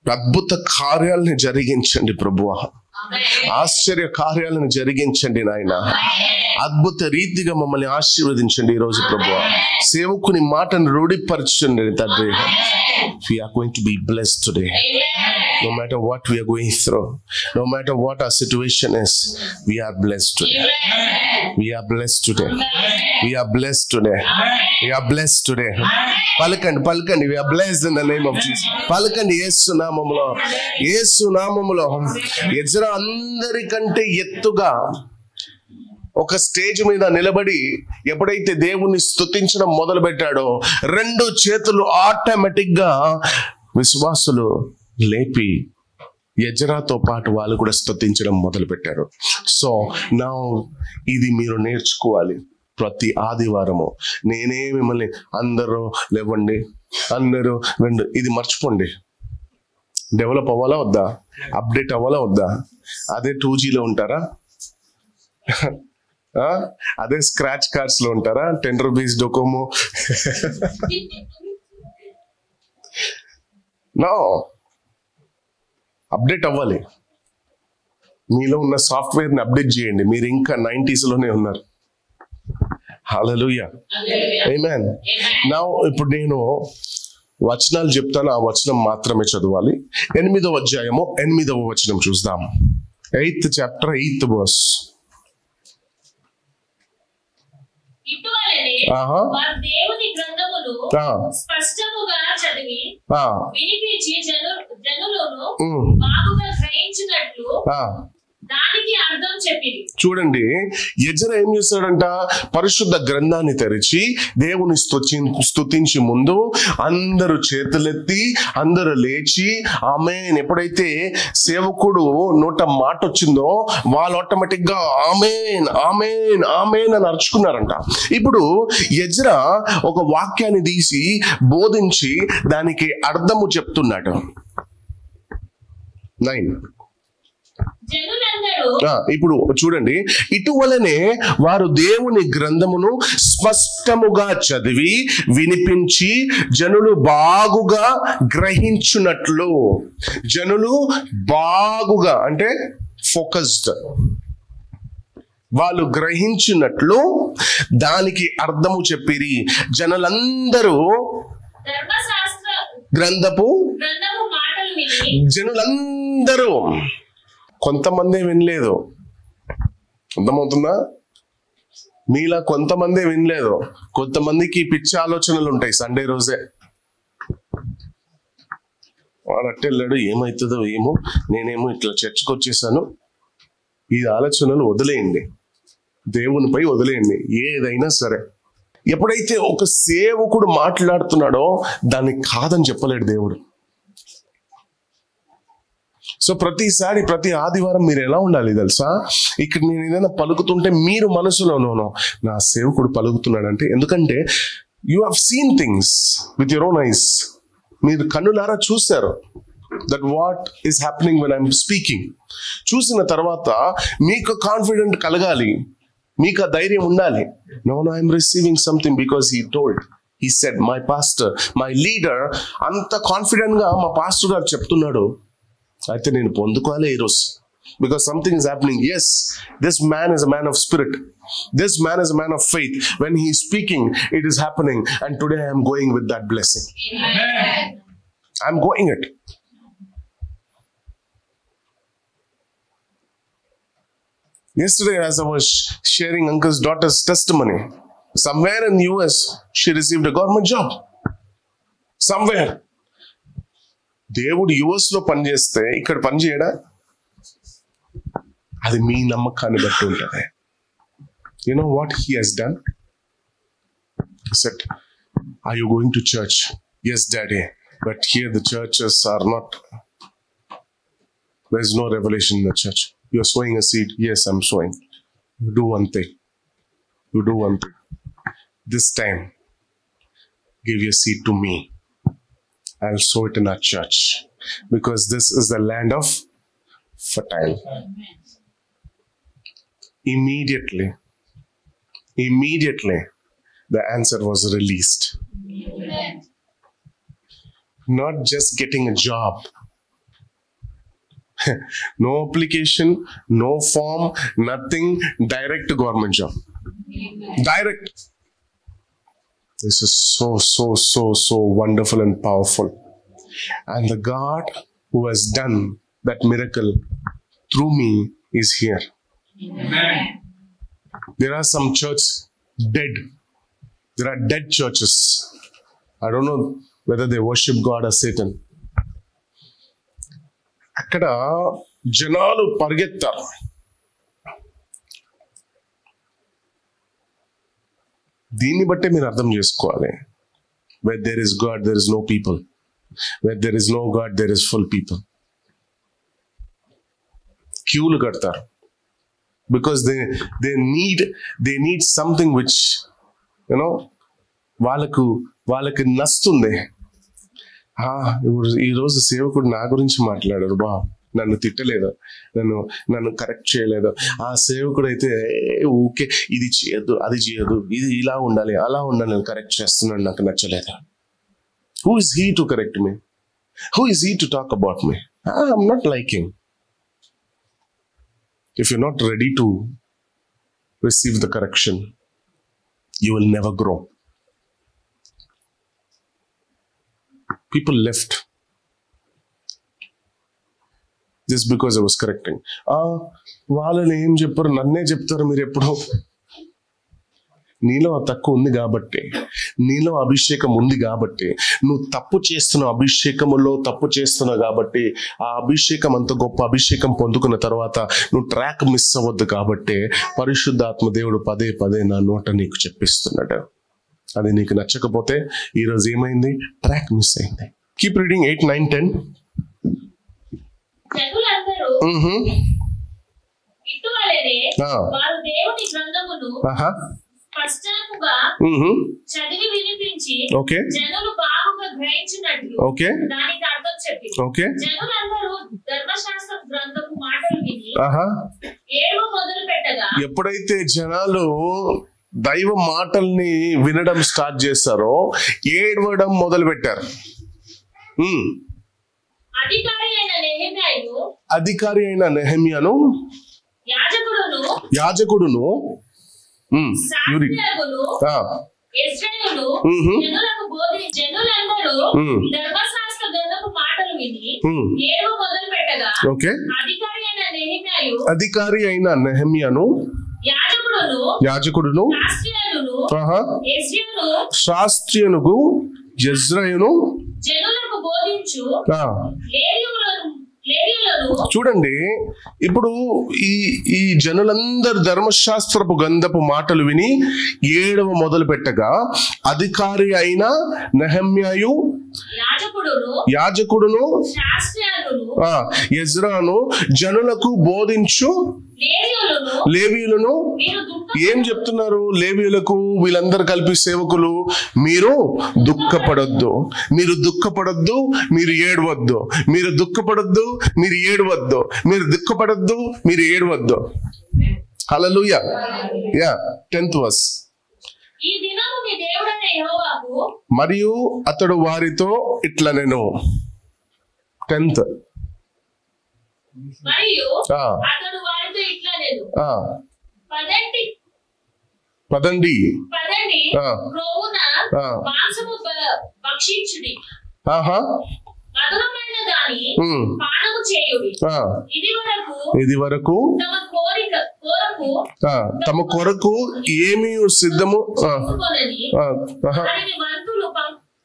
అద్భుత కార్యాలను జరిగించండి ప్రభువా. ఆశ్చర్య కార్యాలను జరిగించండి నాయన. అద్భుత రీతిగా మమ్మల్ని ఆశీర్వదించండి ఈరోజు ప్రభువా. సేవకుని మాటను రూఢిపరచండి తండ్రి. We are going to be blessed today. No matter what we are going through, no matter what our situation is, we are blessed today. We are blessed today. We are blessed today. We are blessed today. పలకండి. We are blessed in the name of Jesus. పలకండి యేసు నామములో, యేసు నామములో. Ezra అందరికంటే ఎత్తుగా ఒక stage మీద నిలబడి ఎప్పుడైతే దేవుణ్ణి స్తుతించడం మొదలు పెట్టాడో 2 చేతులు ఆటోమేటిక్ గా విశ్వాసులు లేపి ఎజ్రాతో పాటు వాళ్ళు కూడా స్తుతించడం మొదలు పెట్టారు. సో నా ఇది మీరు నేర్చుకోవాలి. ప్రతి ఆదివారము నేనే మిమ్మల్ని అందరూ లేవండి, అందరూ రండి, ఇది మర్చిపోండి. డెవలప్ అవ్వాలా వద్దా? అప్డేట్ అవ్వాలా వద్దా? అదే 2Gలో ఉంటారా? అదే స్క్రాచ్ కార్డ్స్ లో ఉంటారా? 10 రూపీస్ డొకోమో. నో, అప్డేట్ అవ్వాలి. మీలో ఉన్న సాఫ్ట్వేర్ ని అప్డేట్ చేయండి. మీరు ఇంకా 90s లోనే ఉన్నారు. హల్లెలూయా, ఆమేన్. నౌ ఇప్పుడు నేను వచనాలు చెప్తాను, ఆ వచనం మాత్రమే చదవాలి. 8వ అధ్యాయము 8వ వచనం చూద్దాం. 8th chapter 8th verse. దేవుని గ్రంథమును స్పష్టముగా చదివి వినిపించి జనులను బాగుగా గ్రహించినట్లు దానికి అర్థం చెప్పింది. చూడండి, ఎజ్రా ఏం చేస్తాడంట? పరిశుద్ధ గ్రంథాన్ని తెరిచి దేవుని స్తుతించి ముందు అందరూ చేతులెత్తి అందరూ లేచి ఆమేన్. ఎప్పుడైతే సేవకుడు నోట మాట వచ్చిందో వాళ్ళు ఆటోమేటిక్ గా ఆమేన్, ఆమేన్, ఆమేన్ అని అరుచుకున్నారంట. ఇప్పుడు ఎజ్రా ఒక వాక్యాన్ని తీసి బోధించి దానికి అర్థము చెప్తున్నాడు. 9. ఇప్పుడు చూడండి, ఇటువలనే వారు దేవుని గ్రంథమును స్పష్టముగా చదివి వినిపించి జనులు బాగుగా గ్రహించున్నట్లు. జనులు బాగుగా అంటే ఫోకస్డ్, వాళ్ళు గ్రహించినట్లు దానికి అర్థము చెప్పిరి. జనులందరూ గ్రంథపు జనులందరూ, కొంతమంది వినలేదు. అర్థమవుతుందా? మీలా కొంతమంది వినలేదు. కొంతమందికి పిచ్చి ఆలోచనలు ఉంటాయి. సండే రోజే వాడు అట్టెళ్ళాడు, ఏమవుతుందో ఏమో, నేనేమో ఇట్లా చర్చకు వచ్చేసాను. ఈ ఆలోచనలు వదిలేయండి, దేవునిపై వదిలేయండి. ఏదైనా సరే, ఎప్పుడైతే ఒక సేవకుడు మాట్లాడుతున్నాడో దాన్ని కాదని చెప్పలేడు దేవుడు. సో ప్రతిసారి ప్రతి ఆదివారం మీరు ఎలా ఉండాలి తెలుసా? ఇక్కడ నేను ఏదైనా పలుకుతుంటే మీరు మనసులోనో నా సేవకుడు పలుకుతున్నాడంటే, ఎందుకంటే you have seen things with your own eyes. మీరు కన్నులారా చూశారు that what is happening when I'm speaking. చూసిన తర్వాత మీకు కాన్ఫిడెంట్ కలగాలి. మీకు ఆ ధైర్యం ఉండాలి. No, I'm receiving something because he told. He said, my pastor, my leader, అంత కాన్ఫిడెంట్ గా మా పాస్టర్ గారు చెప్తున్నాడు, అయితే నేను పొందుకోవాలి ఈరోజు. Because something is happening. Yes, this man is a man of spirit. This man is a man of faith. When he is speaking, it is happening. And today I am going with that blessing. Amen. I am going it. Yesterday, as I was sharing uncle's daughter's testimony, somewhere in the US, she received a government job. Somewhere. దేవుడు US లో పని చేస్తే ఇక్కడ పని చేయడా? అది మీ నమ్మకాన్ని బట్టి ఉంటుంది. You know what he has done? He said, are you going to church? Yes, daddy. But here the churches are not. There is no revelation in the church. You are sowing a seed. Yes, I'm sowing. You do one thing. You do one thing. This time, give your seed to me. I'll sow it in our church. Because this is the land of fertile. Immediately, the answer was released. Not just getting a job. No application, no form, nothing. Direct government job. Direct. This is so wonderful and powerful. And the God who has done that miracle through me is here. Amen. There are some churches dead. There are dead churches. I don't know whether they worship God or Satan. అక్కడ జనాలు పరిగెత్తారు. దీన్ని బట్టే మీరు అర్థం చేసుకోవాలి. Where there is God, there is no people. Where there is no God, there is full people. క్యూలు కడతారు. Because they need something which, వాళ్ళకి నస్తుంది. ఇప్పుడు ఈరోజు సేవకుడు నా గురించి మాట్లాడారు, నన్ను తిట్టలేదు, నన్ను కరెక్ట్ చేయలేదు. ఆ సేవకుడు అయితే ఊకే ఇది చేయొద్దు, అది చేయొద్దు, ఇది ఇలా ఉండాలి, అలా ఉండాలి, నేను కరెక్ట్ చేస్తున్నాను, నాకు నచ్చలేదు. Who is he to correct me? Who is he to talk about me? I'm not liking. If you're not ready to receive the correction, you will never grow. People left just because I was correcting. వాళ్ళని ఏం చెప్పారు, నన్నే చెప్తారు మీరు ఎప్పుడో. నీలో తక్కువ ఉంది కాబట్టి, నీలో అభిషేకం ఉంది కాబట్టి, నువ్వు తప్పు చేస్తున్నావు, అభిషేకములో తప్పు చేస్తున్నావు కాబట్టి, ఆ అభిషేకం అంత గొప్ప అభిషేకం పొందుకున్న తర్వాత నువ్వు ట్రాక్ మిస్ అవ్వద్దు కాబట్టి పరిశుద్ధాత్మ దేవుడు పదే పదే నా నోట నీకు చెప్పిస్తున్నాడు. అది నీకు నచ్చకపోతే ఈరోజు ఏమైంది, ట్రాక్ మిస్ అయింది. Keep reading 8, 9, 10. వారు దేవుని గ్రంథమును స్పష్టముగా చదివి వినిపించి జనులు బాగుగా గ్రహించినట్లు దానికి అర్థం చెప్పి, జనులందరూ ధర్మశాస్త్ర గ్రంథపు మాటలు విని ఏడవ మొదలు పెట్టగా, ఎప్పుడైతే జనాలు దైవ మాటల్ని వినడం స్టార్ట్ చేస్తారో ఏడవడం మొదలు పెట్టారు. అధికారి అయిన నెహెమ్యాను యాజకుడును అధికారి అయిన నెహెమ్యాను యాజకుడును శాస్త్రియనుగు యెజ్రయును చూడండి. ఇప్పుడు ఈ జనులందరూ ధర్మశాస్త్రపు గంధపు మాటలు విని ఏడవ మొదలు పెట్టగా అధికారి అయిన నెహెమ్యాయు యాజకుడును యెజ్రాను జనులకు బోధించు లేవీయులను ఏం చెప్తున్నారు? లేవీయులకు వీళ్ళందరూ కలిపి సేవకులు, మీరు దుఃఖపడొద్దు, మీరు దుఃఖపడొద్దు, మీరు ఏడవద్దు, మీరు దుఃఖపడొద్దు, మీరు ఏడవద్దు, మీరు దుఃఖపడొద్దు, మీరు ఏడవద్దు. హల్లెలూయా. Yeah, 10th verse. ఈ దినము మీ దేవుడైన యెహోవాకు మరియు అతడు వారితో ఇట్లనెను. 10th. మరియు అతడు వారితో ఇట్లనెను, పదండి క్రొవ్వున మాంసము భక్షించుడి, మధురమైన దాని పానము చేయుడి. ఇది వరకు తమ కొరకు ఏమీ సిద్ధము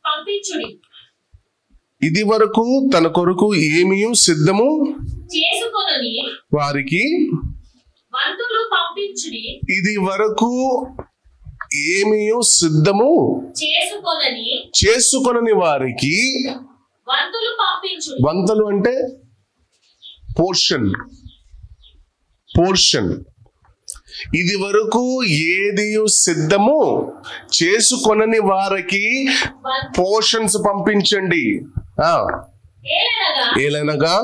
పంపించుడి. ఇది వరకు తన కొరకు ఏమీ సిద్ధము చేసుకొనని వారికి వంతులు పంపించుడి. ఇది వరకు ఏమీ సిద్ధము చేసుకొనని వారికి వంతులు పంపించుడి. వంతులు అంటే పోర్షన్. ఇది వరకు ఏది సిద్ధము చేసుకొనని వారికి పోర్షన్స్ పంపించండి. ఏలనగా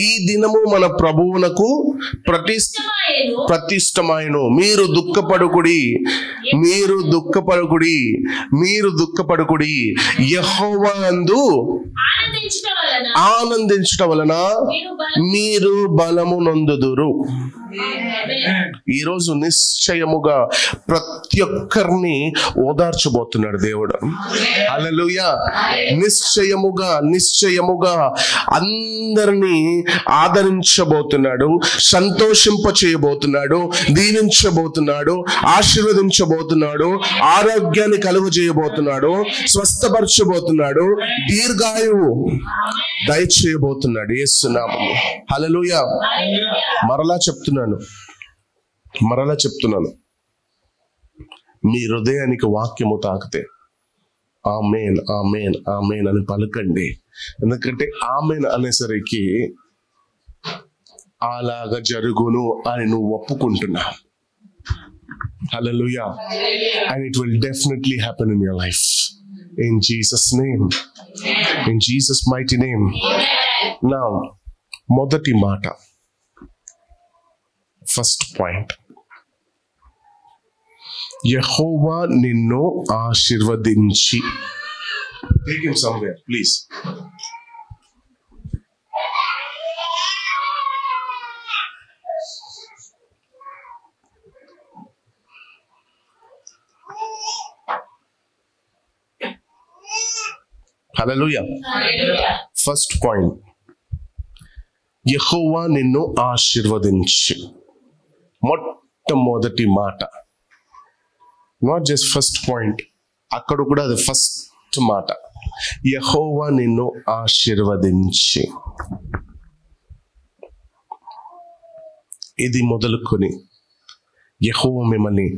ఈ దినము మన ప్రభువునకు ప్రతిష్టమాయను. మీరు దుఃఖపడుకుడి, యెహోవా యందు ఆనందించుట వలన మీరు బలము నొందుదురు. ఈరోజు నిశ్చయముగా ప్రతి ఒక్కరిని ఓదార్చబోతున్నాడు దేవుడు. హల్లెలూయా. నిశ్చయముగా అందరినీ ఆదరించబోతున్నాడు, సంతోషింప చేయబోతున్నాడు, దీవించబోతున్నాడు, ఆశీర్వదించబోతున్నాడు, ఆరోగ్యాన్ని కలుగజేయబోతున్నాడు, స్వస్థపరచబోతున్నాడు, దీర్ఘాయువు దయచేయబోతున్నాడు యేసు నామములో. హల్లెలూయా. మరలా చెప్తున్నాను, మీ హృదయానికి వాక్యము తాకితే ఆమేన్ ఆమేన్ ఆమేన్ అని పలకండి. ఎందుకంటే ఆమేన్ అనేసరికి అలాగా జరుగును అని నువ్వు ఒప్పుకుంటున్నావు. హల్లెలూయా. And it will definitely happen in your life. In Jesus' name. In Jesus' mighty name. Now, మొదటి మాట, ఫస్ట్ పాయింట్, యెహోవా నిన్ను ఆశీర్వదించి. Take him somewhere, please. Hallelujah. First point, యెహోవా నిన్ను ఆశీర్వదించి. మొట్టమొదటి మాట, నాట్ జస్ట్ ఫస్ట్ పాయింట్, అక్కడ కూడా అది ఫస్ట్ మాట. యెహోవా నిన్ను ఆశీర్వదించి. ఇది మొదలుకొని యెహోవా మిమ్మల్ని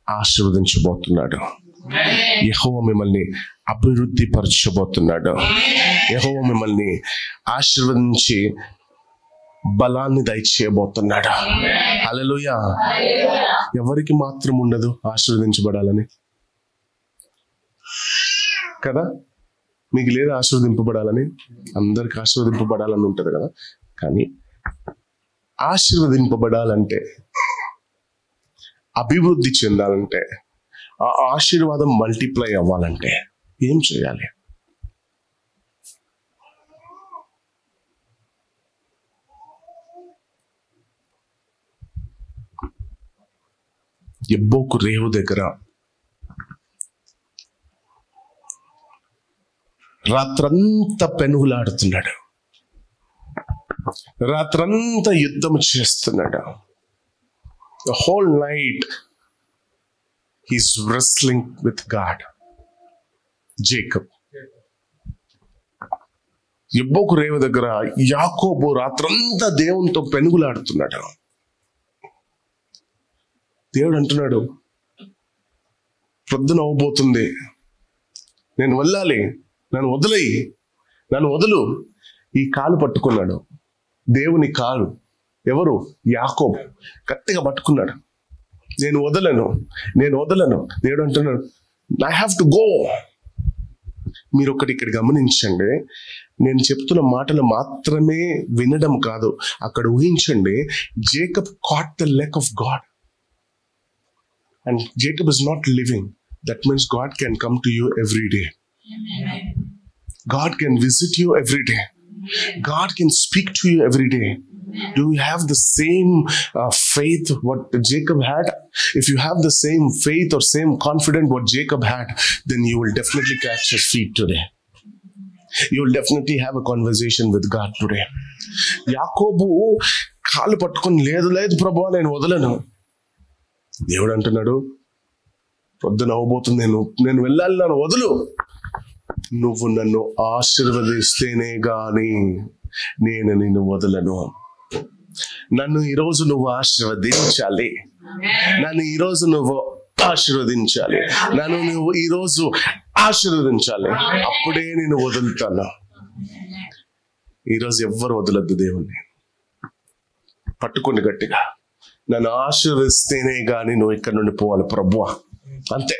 ఆశీర్వదించబోతున్నాడు. యెహోవా మిమ్మల్ని అభివృద్ధి పరచబోతున్నాడు. యెహోవా మిమ్మల్ని ఆశీర్వదించి బలాన్ని దయచేయబోతున్నాడు. హల్లెలూయా. ఎవరికి మాత్రం ఉండదు ఆశీర్వదించబడాలని కదా? మీకు లేదా ఆశీర్వదింపబడాలని? అందరికి ఆశీర్వదింపబడాలని ఉంటది కదా. కానీ ఆశీర్వదింపబడాలంటే, అభివృద్ధి చెందాలంటే, ఆ ఆశీర్వాదం మల్టిప్లై అవ్వాలంటే ఏం చేయాలి? యబ్బోకు రేవు దగ్గర రాత్రంతా పెనుగులాడుతున్నాడు, రాత్రంతా యుద్ధం చేస్తున్నాడు. The whole night he's wrestling with God. Jacob. యబ్బోకు రేవు దగ్గర యాకోబు రాత్రంతా దేవునితో పెనుగులాడుతున్నాడు. దేవుడు అంటున్నాడు, ప్రొద్దున అవ్వబోతుంది, నేను వెళ్ళాలి, నన్ను వదులు. ఈ కాలు పట్టుకున్నాడు, దేవుని కాలు. ఎవరు? యాకోబు. గట్టిగా పట్టుకున్నాడు. నేను వదలను. దేవుడు అంటున్నాడు, ఐ హ్యావ్ టు గో. మీరు ఒకటి ఇక్కడ గమనించండి, నేను చెప్తున్న మాటలు మాత్రమే వినడం కాదు, అక్కడ ఊహించండి. Jacob caught the leg of God. And Jacob is not living. That means God can come to you every day. God can visit you every day. God can speak to you every day. Do you have the same faith what Jacob had? If you have the same faith or same confidence what Jacob had, then you will definitely catch his feet today. You will definitely have a conversation with God today. యాకోబు కాలు పట్టుకొని లేదు ప్రభువా నేను వదలను. దేవుడు అంటున్నాడు, పొద్దున అవ్వబోతుంది, నేను వెళ్ళాలి, నన్ను వదులు. నువ్వు నన్ను ఆశీర్వదిస్తేనే గాని నేను నిన్ను వదలను. నన్ను ఈరోజు నువ్వు ఆశీర్వదించాలి. నన్ను ఈరోజు నువ్వు ఆశీర్వదించాలి. నన్ను నువ్వు ఈరోజు ఆశీర్వదించాలి. అప్పుడే నేను వదులుతాను. ఈరోజు ఎవ్వరు వదలద్దు దేవుణ్ణి. పట్టుకోండి గట్టిగా. నన్ను ఆశీర్వదిస్తేనే గాని నువ్వు ఇక్కడ నుండి పోవాలి ప్రభువా. అంతే.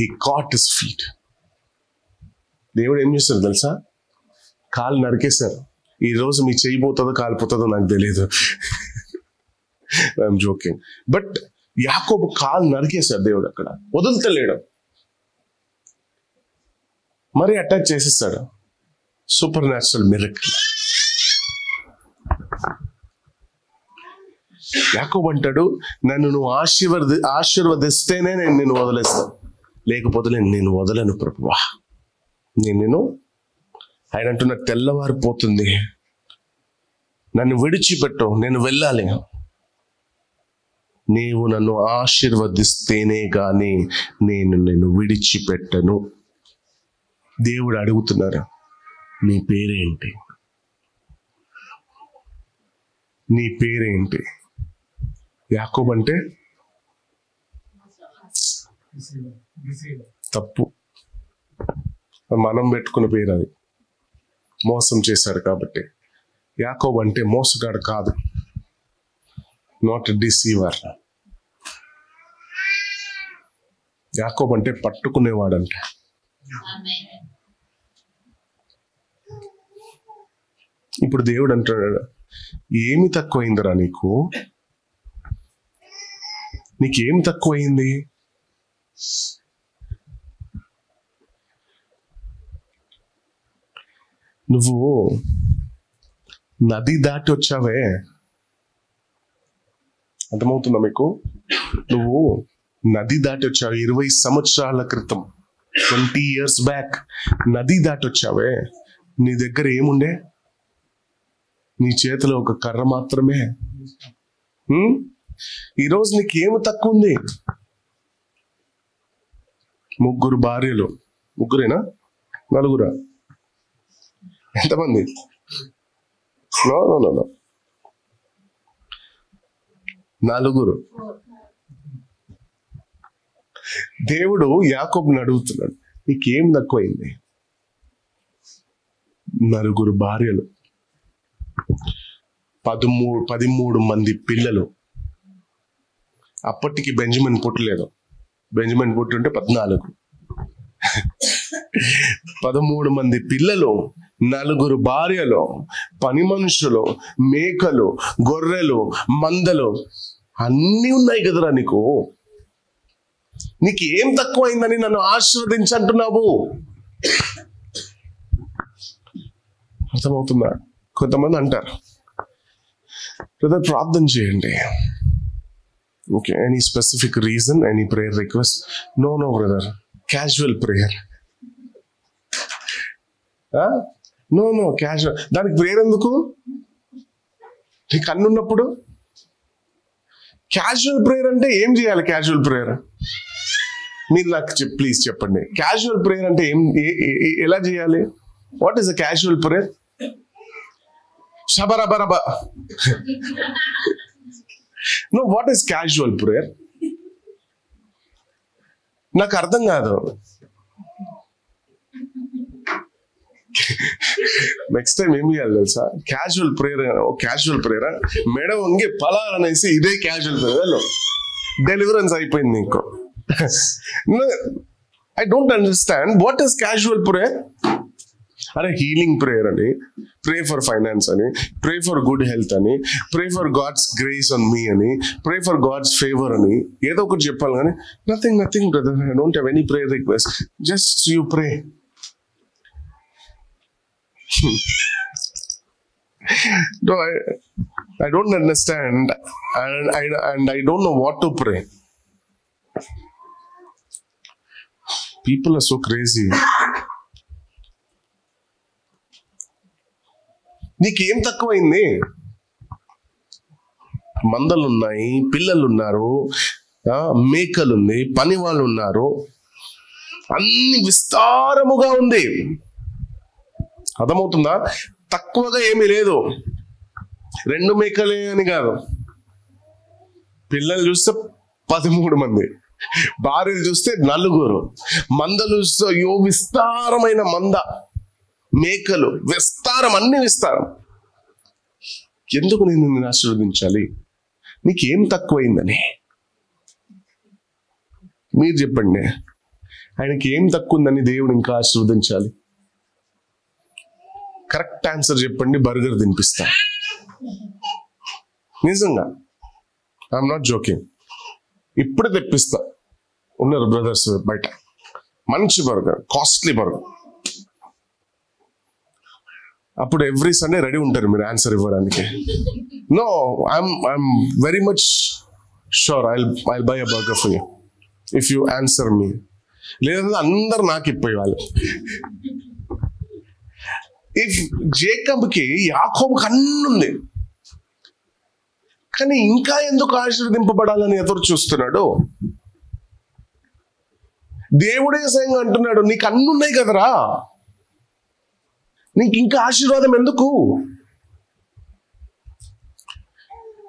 ఈ caught his feet. దేవుడు ఏం చేస్తారు తెలుసా? కాలు నరికేశారు. ఈ రోజు మీ చేయబోతుందో కాలిపోతుందో నాకు తెలియదు. I'm joking. బట్ యాకోబు కాలు నరికేశారు దేవుడు. అక్కడ వదులుతలేడు, మరి అటాక్ చేసేస్తాడు. Super natural miracle. యాకోబు అంటాడు, నన్ను నువ్వు ఆశీర్వదిస్తేనే నేను నిన్ను వదిలేస్తాను, లేకపోతే నేను వదలను ప్రభువా. నేను ఆయన అంటున్నా, తెల్లవారిపోతుంది, నన్ను విడిచిపెట్టు, నేను వెళ్ళాలి. నీవు నన్ను ఆశీర్వదిస్తేనే గాని నేను నిన్ను విడిచిపెట్టను. దేవుడు అడుగుతున్నారు, నీ పేరేంటి? నీ పేరేంటి? యాకోబు అంటే తప్పు, మనం పెట్టుకున్న పేరు అది. మోసం చేశాడు కాబట్టి. యాకోబు అంటే మోసగాడు కాదు, నాట్ డిసీవర్. యాకోబు అంటే పట్టుకునేవాడంట. ఇప్పుడు దేవుడు అంటున్నాడు, ఏమి తక్కువైందిరా నీకు? నీకేం తక్కువైంది? నువ్వు నది దాటి వచ్చావే, అర్థమవుతుందా మీకు? నువ్వు నది దాటి వచ్చావు 20 సంవత్సరాల క్రితం, 20 years బ్యాక్ నది దాటి వచ్చావే. నీ దగ్గర ఏముండే? నీ చేతిలో ఒక కర్ర మాత్రమే. ఈరోజు నీకేమి తక్కువ ఉంది? 3 భార్యలు. 3 4? ఎంతమంది? నో 4. దేవుడు యాకోబుని అడుగుతున్నాడు, నీకేం తక్కువైంది? 4 భార్యలు, 13 మంది పిల్లలు. అప్పటికి బెంజమిన్ పుట్టలేదు. బెంజమిన్ పుట్టుంటే 14. 13 మంది పిల్లలు, 4 భార్యలు, పని మనుషులు, మేకలు, గొర్రెలు, మందలు అన్నీ ఉన్నాయి కదరా నీకు. నీకు ఏం తక్కువైందని నన్ను ఆశీర్వదించంటున్నావు? అర్థమవుతుందా? కొంతమంది అంటారు, బ్రదర్ ప్రార్థన చేయండి. Okay, any specific reason, any prayer request? No brother, casual prayer. No casual. దానికి ప్రేయర్ ఎందుకు? నీకు అన్నున్నప్పుడు క్యాజువల్ ప్రేయర్ అంటే ఏం చేయాలి? క్యాజువల్ ప్రేయర్ మీరు నాకు ప్లీజ్ చెప్పండి. క్యాజువల్ ప్రేయర్ అంటే ఎలా చేయాలి? What is the casual prayer? షబరబరబ. No, what is casual prayer? నాకు అర్థం కాదు. నెక్స్ట్ టైం ఏం చేయాలి తెలుసా? క్యాజువల్ ప్రేయర్ మెడ వంగి పలాలనేసి ఇదే క్యాజువల్ ప్రేయర్. డెలివరెన్స్ అయిపోయింది నీకు. I don't understand what is casual prayer. అరే హీలింగ్ ప్రేయర్ అని, ప్రే ఫర్ ఫైనాన్స్ అని, ప్రే ఫర్ గుడ్ హెల్త్ అని, pray for God's grace on me అని, ప్రే ఫర్ గాడ్స్ ఫేవర్ అని ఏదో ఒకటి చెప్పాలి కానీ nothing brother, I don't have any prayer request, just you pray. No, I don't understand and I don't know what to pray. People are so crazy. నీకేం తక్కువైంది? మందలున్నాయి, పిల్లలున్నారు, మేకలుంది, పని వాళ్ళు ఉన్నారు, అన్ని విస్తారముగా ఉంది. అర్థమవుతుందా? తక్కువగా ఏమీ లేదు. 2 మేకలే అని కాదు, పిల్లలు చూస్తే 13 మంది, భార్యలు చూస్తే 4, మందలు చూస్తే అయ్యో విస్తారమైన మంద, మేకలు విస్తారం, అన్ని విస్తారం. ఎందుకు నేను నిన్ను ఆశీర్వదించాలి? నీకేం తక్కువైందని మీరు చెప్పండి. ఆయనకి ఏం తక్కువ ఉందని దేవుడు ఇంకా ఆశీర్వదించాలి? కరెక్ట్ ఆన్సర్ చెప్పండి, బర్గర్ తినిపిస్తా. నిజంగా, ఐఎమ్ నాట్ జోకింగ్. ఇప్పుడు తెప్పిస్తా. ఉన్నారు బ్రదర్స్ బయట, మంచి బర్గర్, కాస్ట్లీ బర్గర్. అప్పుడు ఎవ్రీ సండే రెడీ ఉంటారు మీరు ఆన్సర్ ఇవ్వడానికి. No, I'm very much sure I'll buy a burger for you if you answer me. లేదంటే అందరు నాకు ఇప్పేయాలి. ఇఫ్ జేకబ్కి, యాకోబుకి అన్నుంది, కానీ ఇంకా ఎందుకు ఆశీర్వదింపబడాలని ఎదురు చూస్తున్నాడు? దేవుడే స్వయంగా అంటున్నాడు, నీకు అన్నున్నాయి కదరా, నీకు ఇంకా ఆశీర్వాదం ఎందుకు?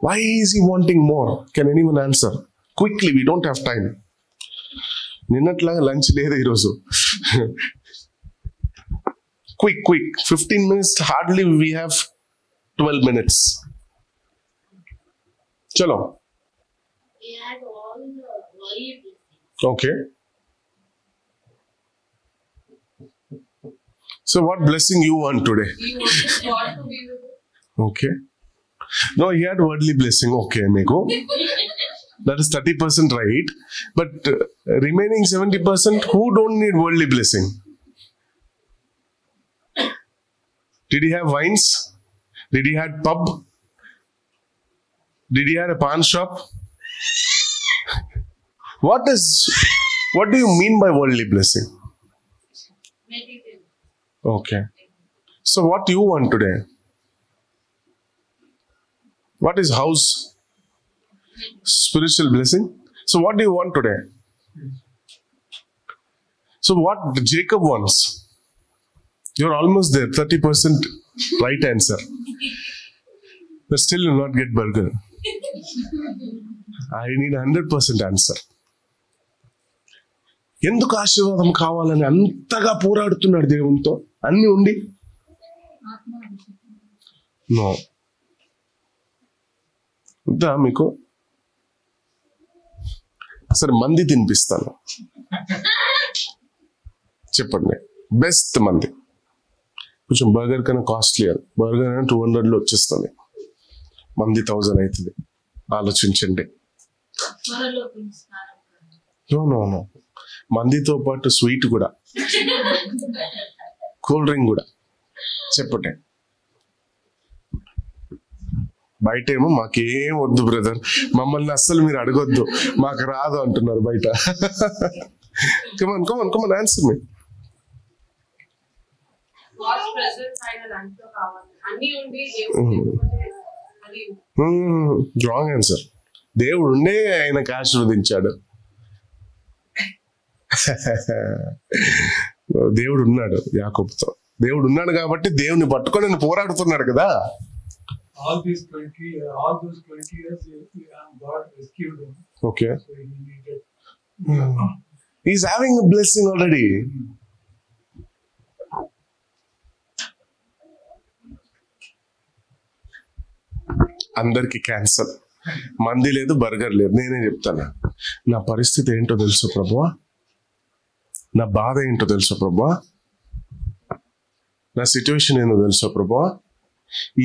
Why is he wanting more? Can anyone answer? Quickly, we don't have time. నిన్నట్లాగా లంచ్ లేదు ఈరోజు. Quick, 15 minutes, hardly we have 12 minutes. Chalo. He had all the worldly blessings. Okay. So what blessing you want today? He wanted God to be with him. Okay. No, he had worldly blessing. Okay, Meko. That is 30% right. But remaining 70%, who don't need worldly blessing? Did he have wines? Did he have pub? Did he have a pawn shop? What do you mean by worldly blessing? Meditate. Okay. So what do you want today? What is house? Spiritual blessing. So what do you want today? So what Jacob wants? You're almost there, 30% right answer. But still you'll not get burger. I need 100% answer. ఎందుకు ఆశీర్వాదం కావాలని అంతగా పోరాడుతున్నాడు దేవునితో? అన్ని ఉండి no ఉందా మీకు? సరే, మంది తినిపిస్తాను, చెప్పండి. బెస్ట్ మంది, కొంచెం బర్గర్ కన్నా కాస్ట్లీ. బర్గర్ అయినా 200లో వచ్చేస్తుంది, మంది 1000 అవుతుంది. ఆలోచించండి. నో, మందితో పాటు స్వీట్ కూడా, కూల్ డ్రింక్ కూడా. చెప్పండి. బయట ఏమో మాకేం వద్దు బ్రదర్, మమ్మల్ని అస్సలు మీరు అడగొద్దు, మాకు రాదు అంటున్నారు బయట. Come on answer me. Wrong answer. దేవుడు ఉండే ఆయనకు ఆశీర్వదించాడు. దేవుడు ఉన్నాడు యాకోబుతో. దేవుడు ఉన్నాడు కాబట్టి దేవుని పట్టుకొని నేను పోరాడుతున్నాడు కదా. All those 20 years, God rescued him. Okay. So he needed. He's having a blessing already. అందరికి క్యాన్సర్, మంది లేదు, బర్గర్ లేదు. నేనే చెప్తాను, నా పరిస్థితి ఏంటో తెలుసు ప్రభువా, నా బాధ ఏంటో తెలుసా ప్రభువా, నా సిచ్యువేషన్ ఏంటో తెలుసా ప్రభువా,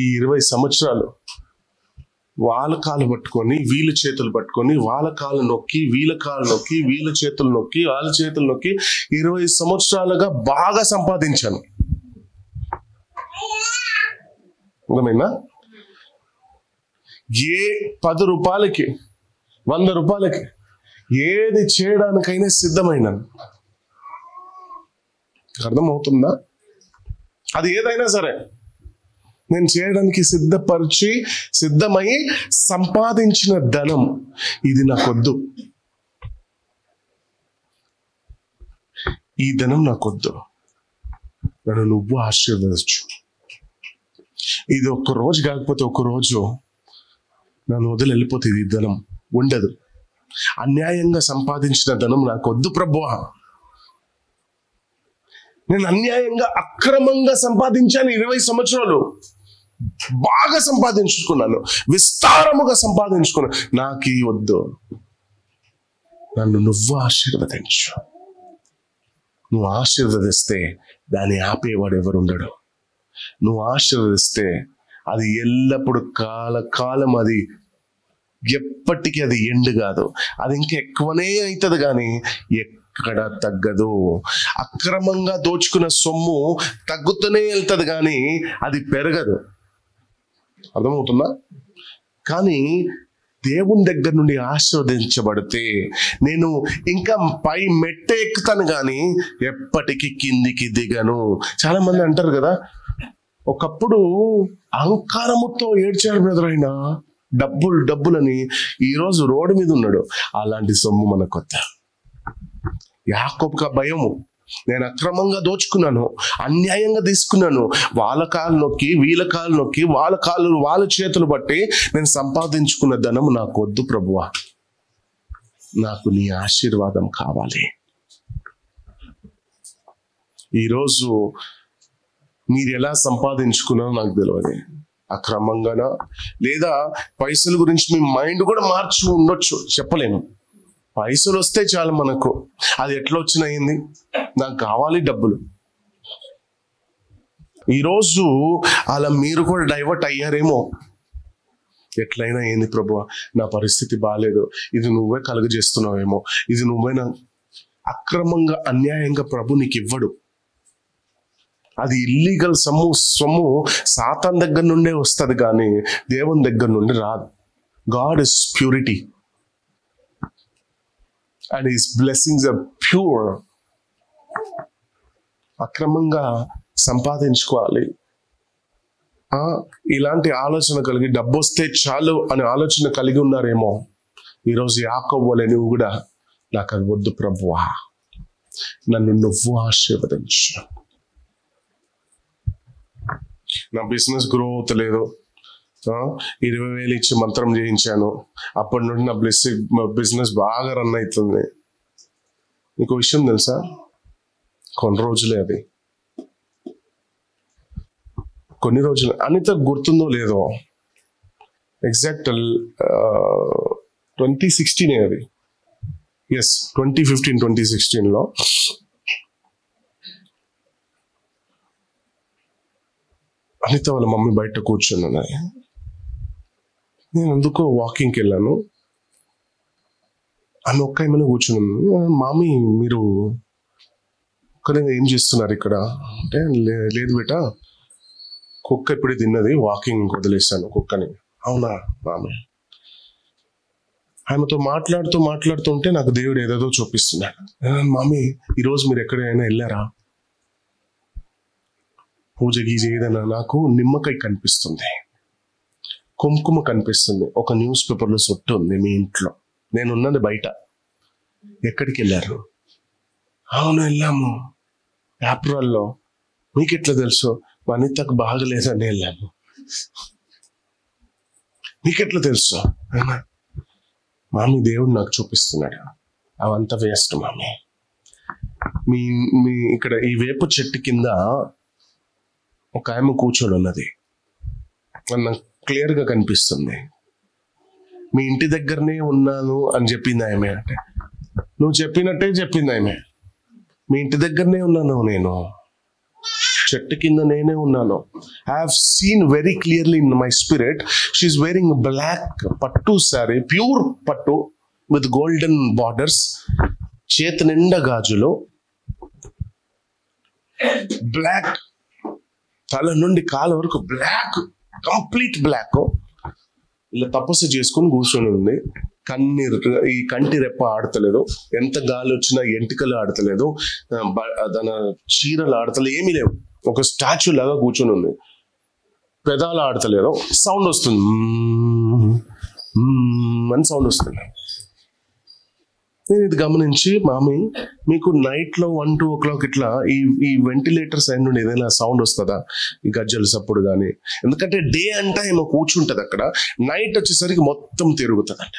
ఈ 20 సంవత్సరాలు వాళ్ళ కాలు పట్టుకొని వీళ్ళ చేతులు పట్టుకొని, వాళ్ళ కాలు నొక్కి వీళ్ళ కాలు నొక్కి, వీళ్ళ చేతులు నొక్కి వాళ్ళ చేతులు నొక్కి 20 సంవత్సరాలుగా బాగా సంపాదించాను. అర్థమైందా? ఏ 10 రూపాయలకి 100 రూపాయలకి ఏది చేయడానికైనా సిద్ధమైనాను. అర్థమవుతుందా? అది ఏదైనా సరే నేను చేయడానికి సిద్ధమై సంపాదించిన ధనం ఇది నాకొద్దు, ఈ ధనం నాకొద్దు, నన్ను నువ్వు ఆశీర్వదించు. ఇది ఒక్క రోజు కాకపోతే ఒక్క రోజు నన్ను వదిలి వెళ్ళిపోతుంది. ఈ ధనం ఉండదు. అన్యాయంగా సంపాదించిన ధనం నాకొద్దు ప్రభువా. నేను అన్యాయంగా అక్రమంగా సంపాదించాను 20 సంవత్సరాలు, బాగా సంపాదించుకున్నాను, విస్తారముగా సంపాదించుకున్నాను. నాకు వద్దు, నన్ను నువ్వు ఆశీర్వదించు. నువ్వు ఆశీర్వదిస్తే దాన్ని ఆపేవాడు ఎవరు ఉండడు. నువ్వు ఆశీర్వదిస్తే అది ఎల్లప్పుడు కాలం అది ఎప్పటికీ అది ఎండ్ కాదు. అది ఇంకా ఎక్కువనే అవుతుంది కానీ ఎక్కడ తగ్గదు. అక్రమంగా దోచుకున్న సొమ్ము తగ్గుతూనే వెళ్తుంది కానీ అది పెరగదు. అర్థమవుతుందా? కానీ దేవుని దగ్గర నుండి ఆశీర్వదించబడితే నేను ఇంకా పై మెట్ట ఎక్కుతాను కానీ ఎప్పటికీ కిందికి దిగను. చాలా మంది అంటారు కదా, ఒకప్పుడు అహంకారముతో ఏడ్చాడు బ్రదర్ ఆయన, డబ్బులని. ఈరోజు రోడ్డు మీద ఉన్నాడు. అలాంటి సొమ్ము మనకు కొత్త. యాకోబుకు భయము, నేను అక్రమంగా దోచుకున్నాను, అన్యాయంగా తీసుకున్నాను, వాళ్ళ కాలు నొక్కి వీళ్ళ కాలు నొక్కి వాళ్ళ చేతులు బట్టి నేను సంపాదించుకున్న ధనం నాకు వద్దు ప్రభువా, నాకు నీ ఆశీర్వాదం కావాలి. ఈరోజు మీరు ఎలా సంపాదించుకున్నారో నాకు తెలియదు. అక్రమంగానా లేదా పైసల గురించి మీ మైండ్ కూడా మార్చి ఉండొచ్చు, చెప్పలేము. పైసలు వస్తే చాలు మనకు, అది ఎట్లా వచ్చినాయింది, నాకు కావాలి డబ్బులు. ఈరోజు అలా మీరు కూడా డైవర్ట్ అయ్యారేమో. ఎట్లయినా ఏంది ప్రభువా, నా పరిస్థితి బాగాలేదు, ఇది నువ్వే కలుగజేస్తున్నావేమో, ఇది నువ్వేనా. అక్రమంగా అన్యాయంగా ప్రభు నీకు ఇవ్వడు. అది ఇల్లీగల్ సొమ్ము సాతాన్ దగ్గర నుండే వస్తుంది కానీ దేవుని దగ్గర నుండి రాదు. God is purity and his blessings are pure. అక్రమంగా సంపాదించుకోవాలి, ఇలాంటి ఆలోచన కలిగి డబ్బు వస్తే చాలు అనే ఆలోచన కలిగి ఉన్నారేమో. ఈరోజు యాకోబు వలె నువ్వు కూడా, నాకు అది వద్దు ప్రభువా, నన్ను నువ్వు ఆశీర్వదించు. నా బిజినెస్ గ్రో అవుతలేదు, 20,000 ఇచ్చి మంత్రం చేయించాను, అప్పటి నుండి నా బిజినెస్ బాగా రన్ అవుతుంది. మీకు విషయం తెలుసా, కొన్ని రోజులే అది, కొన్ని రోజులు. అనిత గుర్తుందో లేదో, ఎగ్జాక్ట్ 2016 అది, ఎస్ 2015-2016లో అనిత వాళ్ళ మమ్మీ బయట కూర్చున్నాయి. నేను అందుకో వాకింగ్కి వెళ్ళాను. ఆమె ఒక్క ఏమైనా కూర్చున్నాను. మామీ మీరు ఒక్కనే ఏం చేస్తున్నారు ఇక్కడ అంటే, లేదు బేటా, కుక్క ఇప్పుడే తిన్నది, వాకింగ్ వదిలేస్తాను కుక్కని. అవునా మామీ? ఆమెతో మాట్లాడుతుంటే నాకు దేవుడు ఏదేదో చూపిస్తున్నాడు. మామీ ఈరోజు మీరు ఎక్కడైనా వెళ్ళారా, పూజ గీజ ఏదైనా? నాకు నిమ్మకాయ కనిపిస్తుంది, కుంకుమ కనిపిస్తుంది, ఒక న్యూస్ పేపర్లో సొట్టు ఉంది మీ ఇంట్లో, నేనున్నది బయట. ఎక్కడికి వెళ్ళారు? అవును వెళ్ళాము ఏప్రిల్లో. మీకు ఎట్లా తెలుసు? వనితకు బాగలేదని వెళ్ళాము. మీకెట్లా తెలుసు? మామీ దేవుడు నాకు చూపిస్తున్నాడు. అవంతా వేస్ట్ మామీ. మీ ఇక్కడ ఈ వేప చెట్టు కింద ఒక ఆమె కూర్చొని ఉన్నది, నాకు క్లియర్గా కనిపిస్తుంది. మీ ఇంటి దగ్గరనే ఉన్నాను అని చెప్పింది ఆమె. అంటే నువ్వు చెప్పినట్టే చెప్పింది ఆమె. మీ ఇంటి దగ్గరనే ఉన్నాను, నేను చెట్టు కింద నేనే ఉన్నాను. I have seen very clearly in my spirit. She's wearing black pattu sari, pure pattu with golden borders, చేతి నిండా గాజులు, బ్లాక్, తల నుండి కాళ్ళ వరకు బ్లాక్, కంప్లీట్ బ్లాక్. ఇలా తపస్సు చేసుకుని కూర్చొని ఉంది. ఈ కంటి రెప్ప ఆడతలేదు, ఎంత గాలి వచ్చినా ఎంటికలు ఆడతలేదు, తన చీరలు ఆడతలేదు, ఏమీ లేవు. ఒక స్టాచ్యూ లాగా కూర్చొని ఉంది. పెదాలు ఆడతలేదు, సౌండ్ వస్తుంది, అని సౌండ్ వస్తుంది. నేను ఇది గమనించి, మామీ మీకు నైట్లో 1-2 o'clock ఇట్లా ఈ వెంటిలేటర్ సైడ్ నుండి ఏదైనా సౌండ్ వస్తుందా, ఈ గజ్జల సప్పుడు కానీ? ఎందుకంటే డే అంతా ఏమో కూర్చుంటది అక్కడ, నైట్ వచ్చేసరికి మొత్తం తిరుగుతుందంట.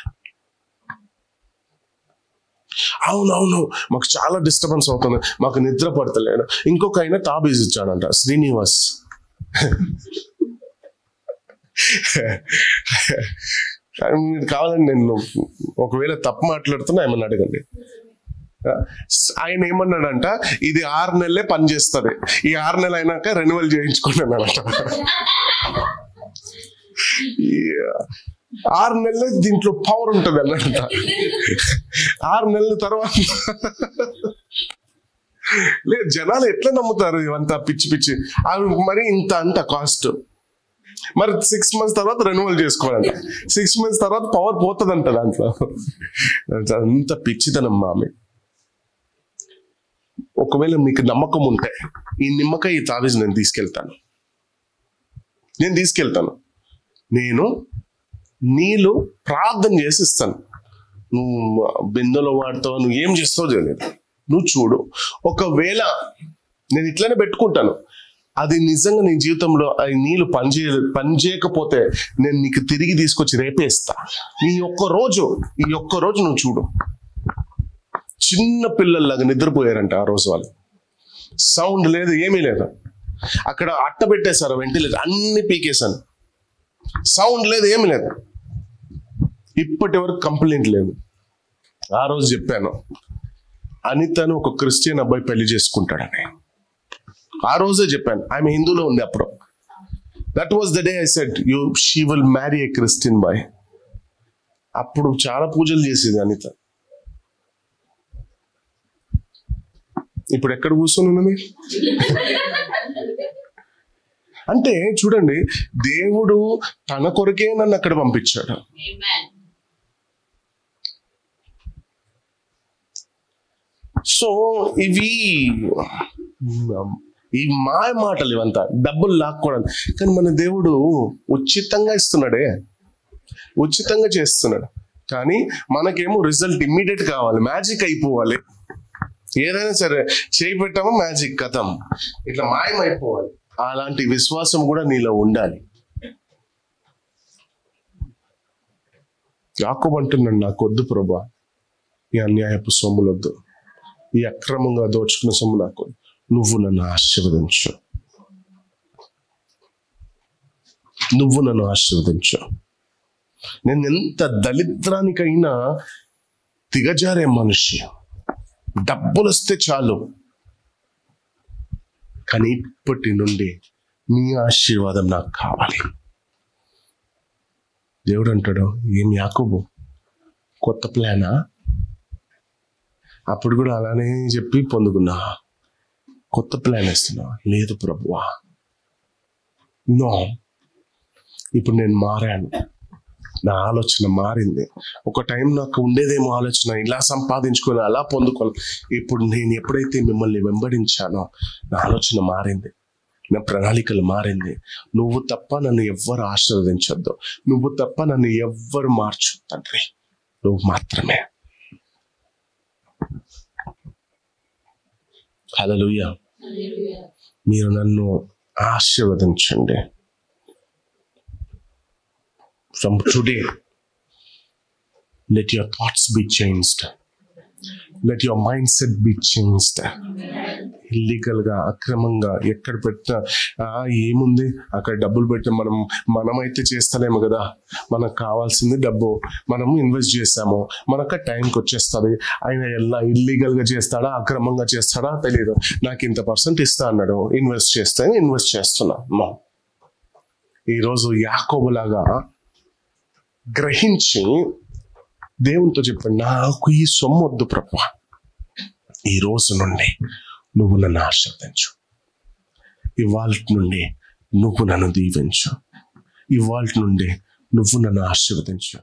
అవునవును, మాకు చాలా డిస్టర్బెన్స్ అవుతుంది, మాకు నిద్ర పడతలేదు. ఇంకొక ఆయన తాబీజ్ ఇచ్చాడంట, శ్రీనివాస్. మీరు కావాలండి, నేను ఒకవేళ తప్పు మాట్లాడుతున్నా ఏమన్నా అడగండి. ఆయన ఏమన్నాడంట, ఇది 6 నెలలే పనిచేస్తుంది, ఈ 6 నెలలు అయినాక రెన్యువల్ చేయించుకున్నానంట. 6 నెలలే దీంట్లో పవర్ ఉంటుంది అన్నట. 6 నెలల తర్వాత లేదు, జనాలు ఎట్లా నమ్ముతారు ఇవంతా పిచ్చి పిచ్చి. అవి మరి ఇంత అంట కాస్ట్. మరి 6 months తర్వాత రెన్యువల్ చేసుకోవాలంట. 6 months తర్వాత పవర్ పోతుందంట దాంట్లో. అంత పిచ్చితనం మామి. ఒకవేళ మీకు నమ్మకం ఉంటే ఈ నిమ్మకాయ, ఈ తావీజ్ నేను తీసుకెళ్తాను. నేను నీళ్ళు ప్రార్థన చేసి ఇస్తాను. నువ్వు బిందెలో వాడతావు, నువ్వు ఏం చేస్తావు తెలియదు, నువ్వు చూడు. ఒకవేళ నేను ఇట్లానే పెట్టుకుంటాను, అది నిజంగా నీ జీవితంలో అది నీళ్ళు పనిచేయకపోతే నేను నీకు తిరిగి తీసుకొచ్చి రేపే ఇస్తా. ఈ ఒక్క రోజు నువ్వు చూడు. చిన్న పిల్లల్లాగా నిద్రపోయారంట ఆ రోజు వాళ్ళు. సౌండ్ లేదు, ఏమీ లేదు. అక్కడ అట్ట పెట్టేశారు, వెంటిలేటర్ అన్ని పీకేశాను, సౌండ్ లేదు, ఏమి లేదు. ఇప్పటి వరకు కంప్లైంట్ లేదు. ఆ రోజు చెప్పాను, అనితను ఒక క్రిస్టియన్ అబ్బాయి పెళ్లి చేసుకుంటాడని. ఆ రోజే చెప్పాను. ఆమె హిందూలో ఉంది అప్పుడు. That was the day I said she will marry a Christian boy. అప్పుడు చాలా పూజలు చేసేది అనిత. ఇప్పుడు ఎక్కడ కూర్చొని ఉన్నది అంటే చూడండి, దేవుడు తన కొరకే నన్ను అక్కడ పంపించాడు. సో ఈ మాయ మాటలు ఇవంతా డబ్బులు లాక్కోవడం. కానీ మన దేవుడు ఉచితంగా ఇస్తున్నాడే, ఉచితంగా చేస్తున్నాడు. కానీ మనకేమో రిజల్ట్ ఇమ్మీడియట్ కావాలి, మ్యాజిక్ అయిపోవాలి. ఏదైనా సరే చేయి పెట్టామో మ్యాజిక్ కథం, ఇట్లా మాయమైపోవాలి. అలాంటి విశ్వాసం కూడా నీలో ఉండాలి. యాకోబు అంటున్నాడు, నాకొద్దు ప్రభా ఈ అన్యాయపు సొమ్ములొద్దు, ఈ అక్రమంగా దోచుకున్న సొమ్ము నాకు, నువ్వు నన్ను ఆశీర్వదించు, నువ్వు నన్ను ఆశీర్వదించు. నేను ఎంత దళిద్రానికైనా దిగజారే మనిషి, డబ్బులు వస్తే చాలు, కానీ ఇప్పటి నుండి నీ ఆశీర్వాదం నాకు కావాలి. దేవుడు అంటాడు, ఏం యాకోబు కొత్త ప్లానా? అప్పుడు కూడా అలానే చెప్పి పొందుకున్నా, కొత్త ప్లాన్ ఇస్తున్నా. లేదు ప్రభువా, నో, ఇప్పుడు నేను మారాను, నా ఆలోచన మారింది. ఒక టైం నాకు ఉండేదేమో ఆలోచన, ఇలా సంపాదించుకొని అలా పొందుకోవాలి. ఇప్పుడు నేను ఎప్పుడైతే మిమ్మల్ని వెంబడించానో నా ఆలోచన మారింది, నా ప్రణాళికలు మారింది. నువ్వు తప్ప నన్ను ఎవ్వరు ఆశీర్వదించొద్దు, నువ్వు తప్ప నన్ను ఎవ్వరు మార్చు తండ్రి, నువ్వు మాత్రమే. హల్లెలూయా. మీరు నన్ను ఆశీర్వదించండి. From today, let your thoughts be changed. Let your mindset be changed. ఇల్లీగల్గా, అక్రమంగా ఎక్కడ పెట్టినా ఏముంది అక్కడ డబ్బులు పెట్టి మనమైతే చేస్తలేము కదా. మనకు కావాల్సింది డబ్బు, మనము ఇన్వెస్ట్ చేస్తాము, మనకు టైంకి వచ్చేస్తుంది. ఆయన ఎలా ఇల్లీగల్గా చేస్తాడా అక్రమంగా చేస్తాడా తెలియదు. నాకు ఇంత % ఇస్తా అన్నాడు, ఇన్వెస్ట్ చేస్తున్నా. ఈరోజు యాకోబులాగా గ్రహించి దేవునితో చెప్పాడు, నాకు ఈ సొమ్మొద్దు ప్రభువా, ఈ రోజు నుండి నువ్వు నన్ను ఆశీర్వదించు, ఇవాళ నుండి నువ్వు నన్ను దీవించు, ఇవాళ నుండి నువ్వు నన్ను ఆశీర్వదించు.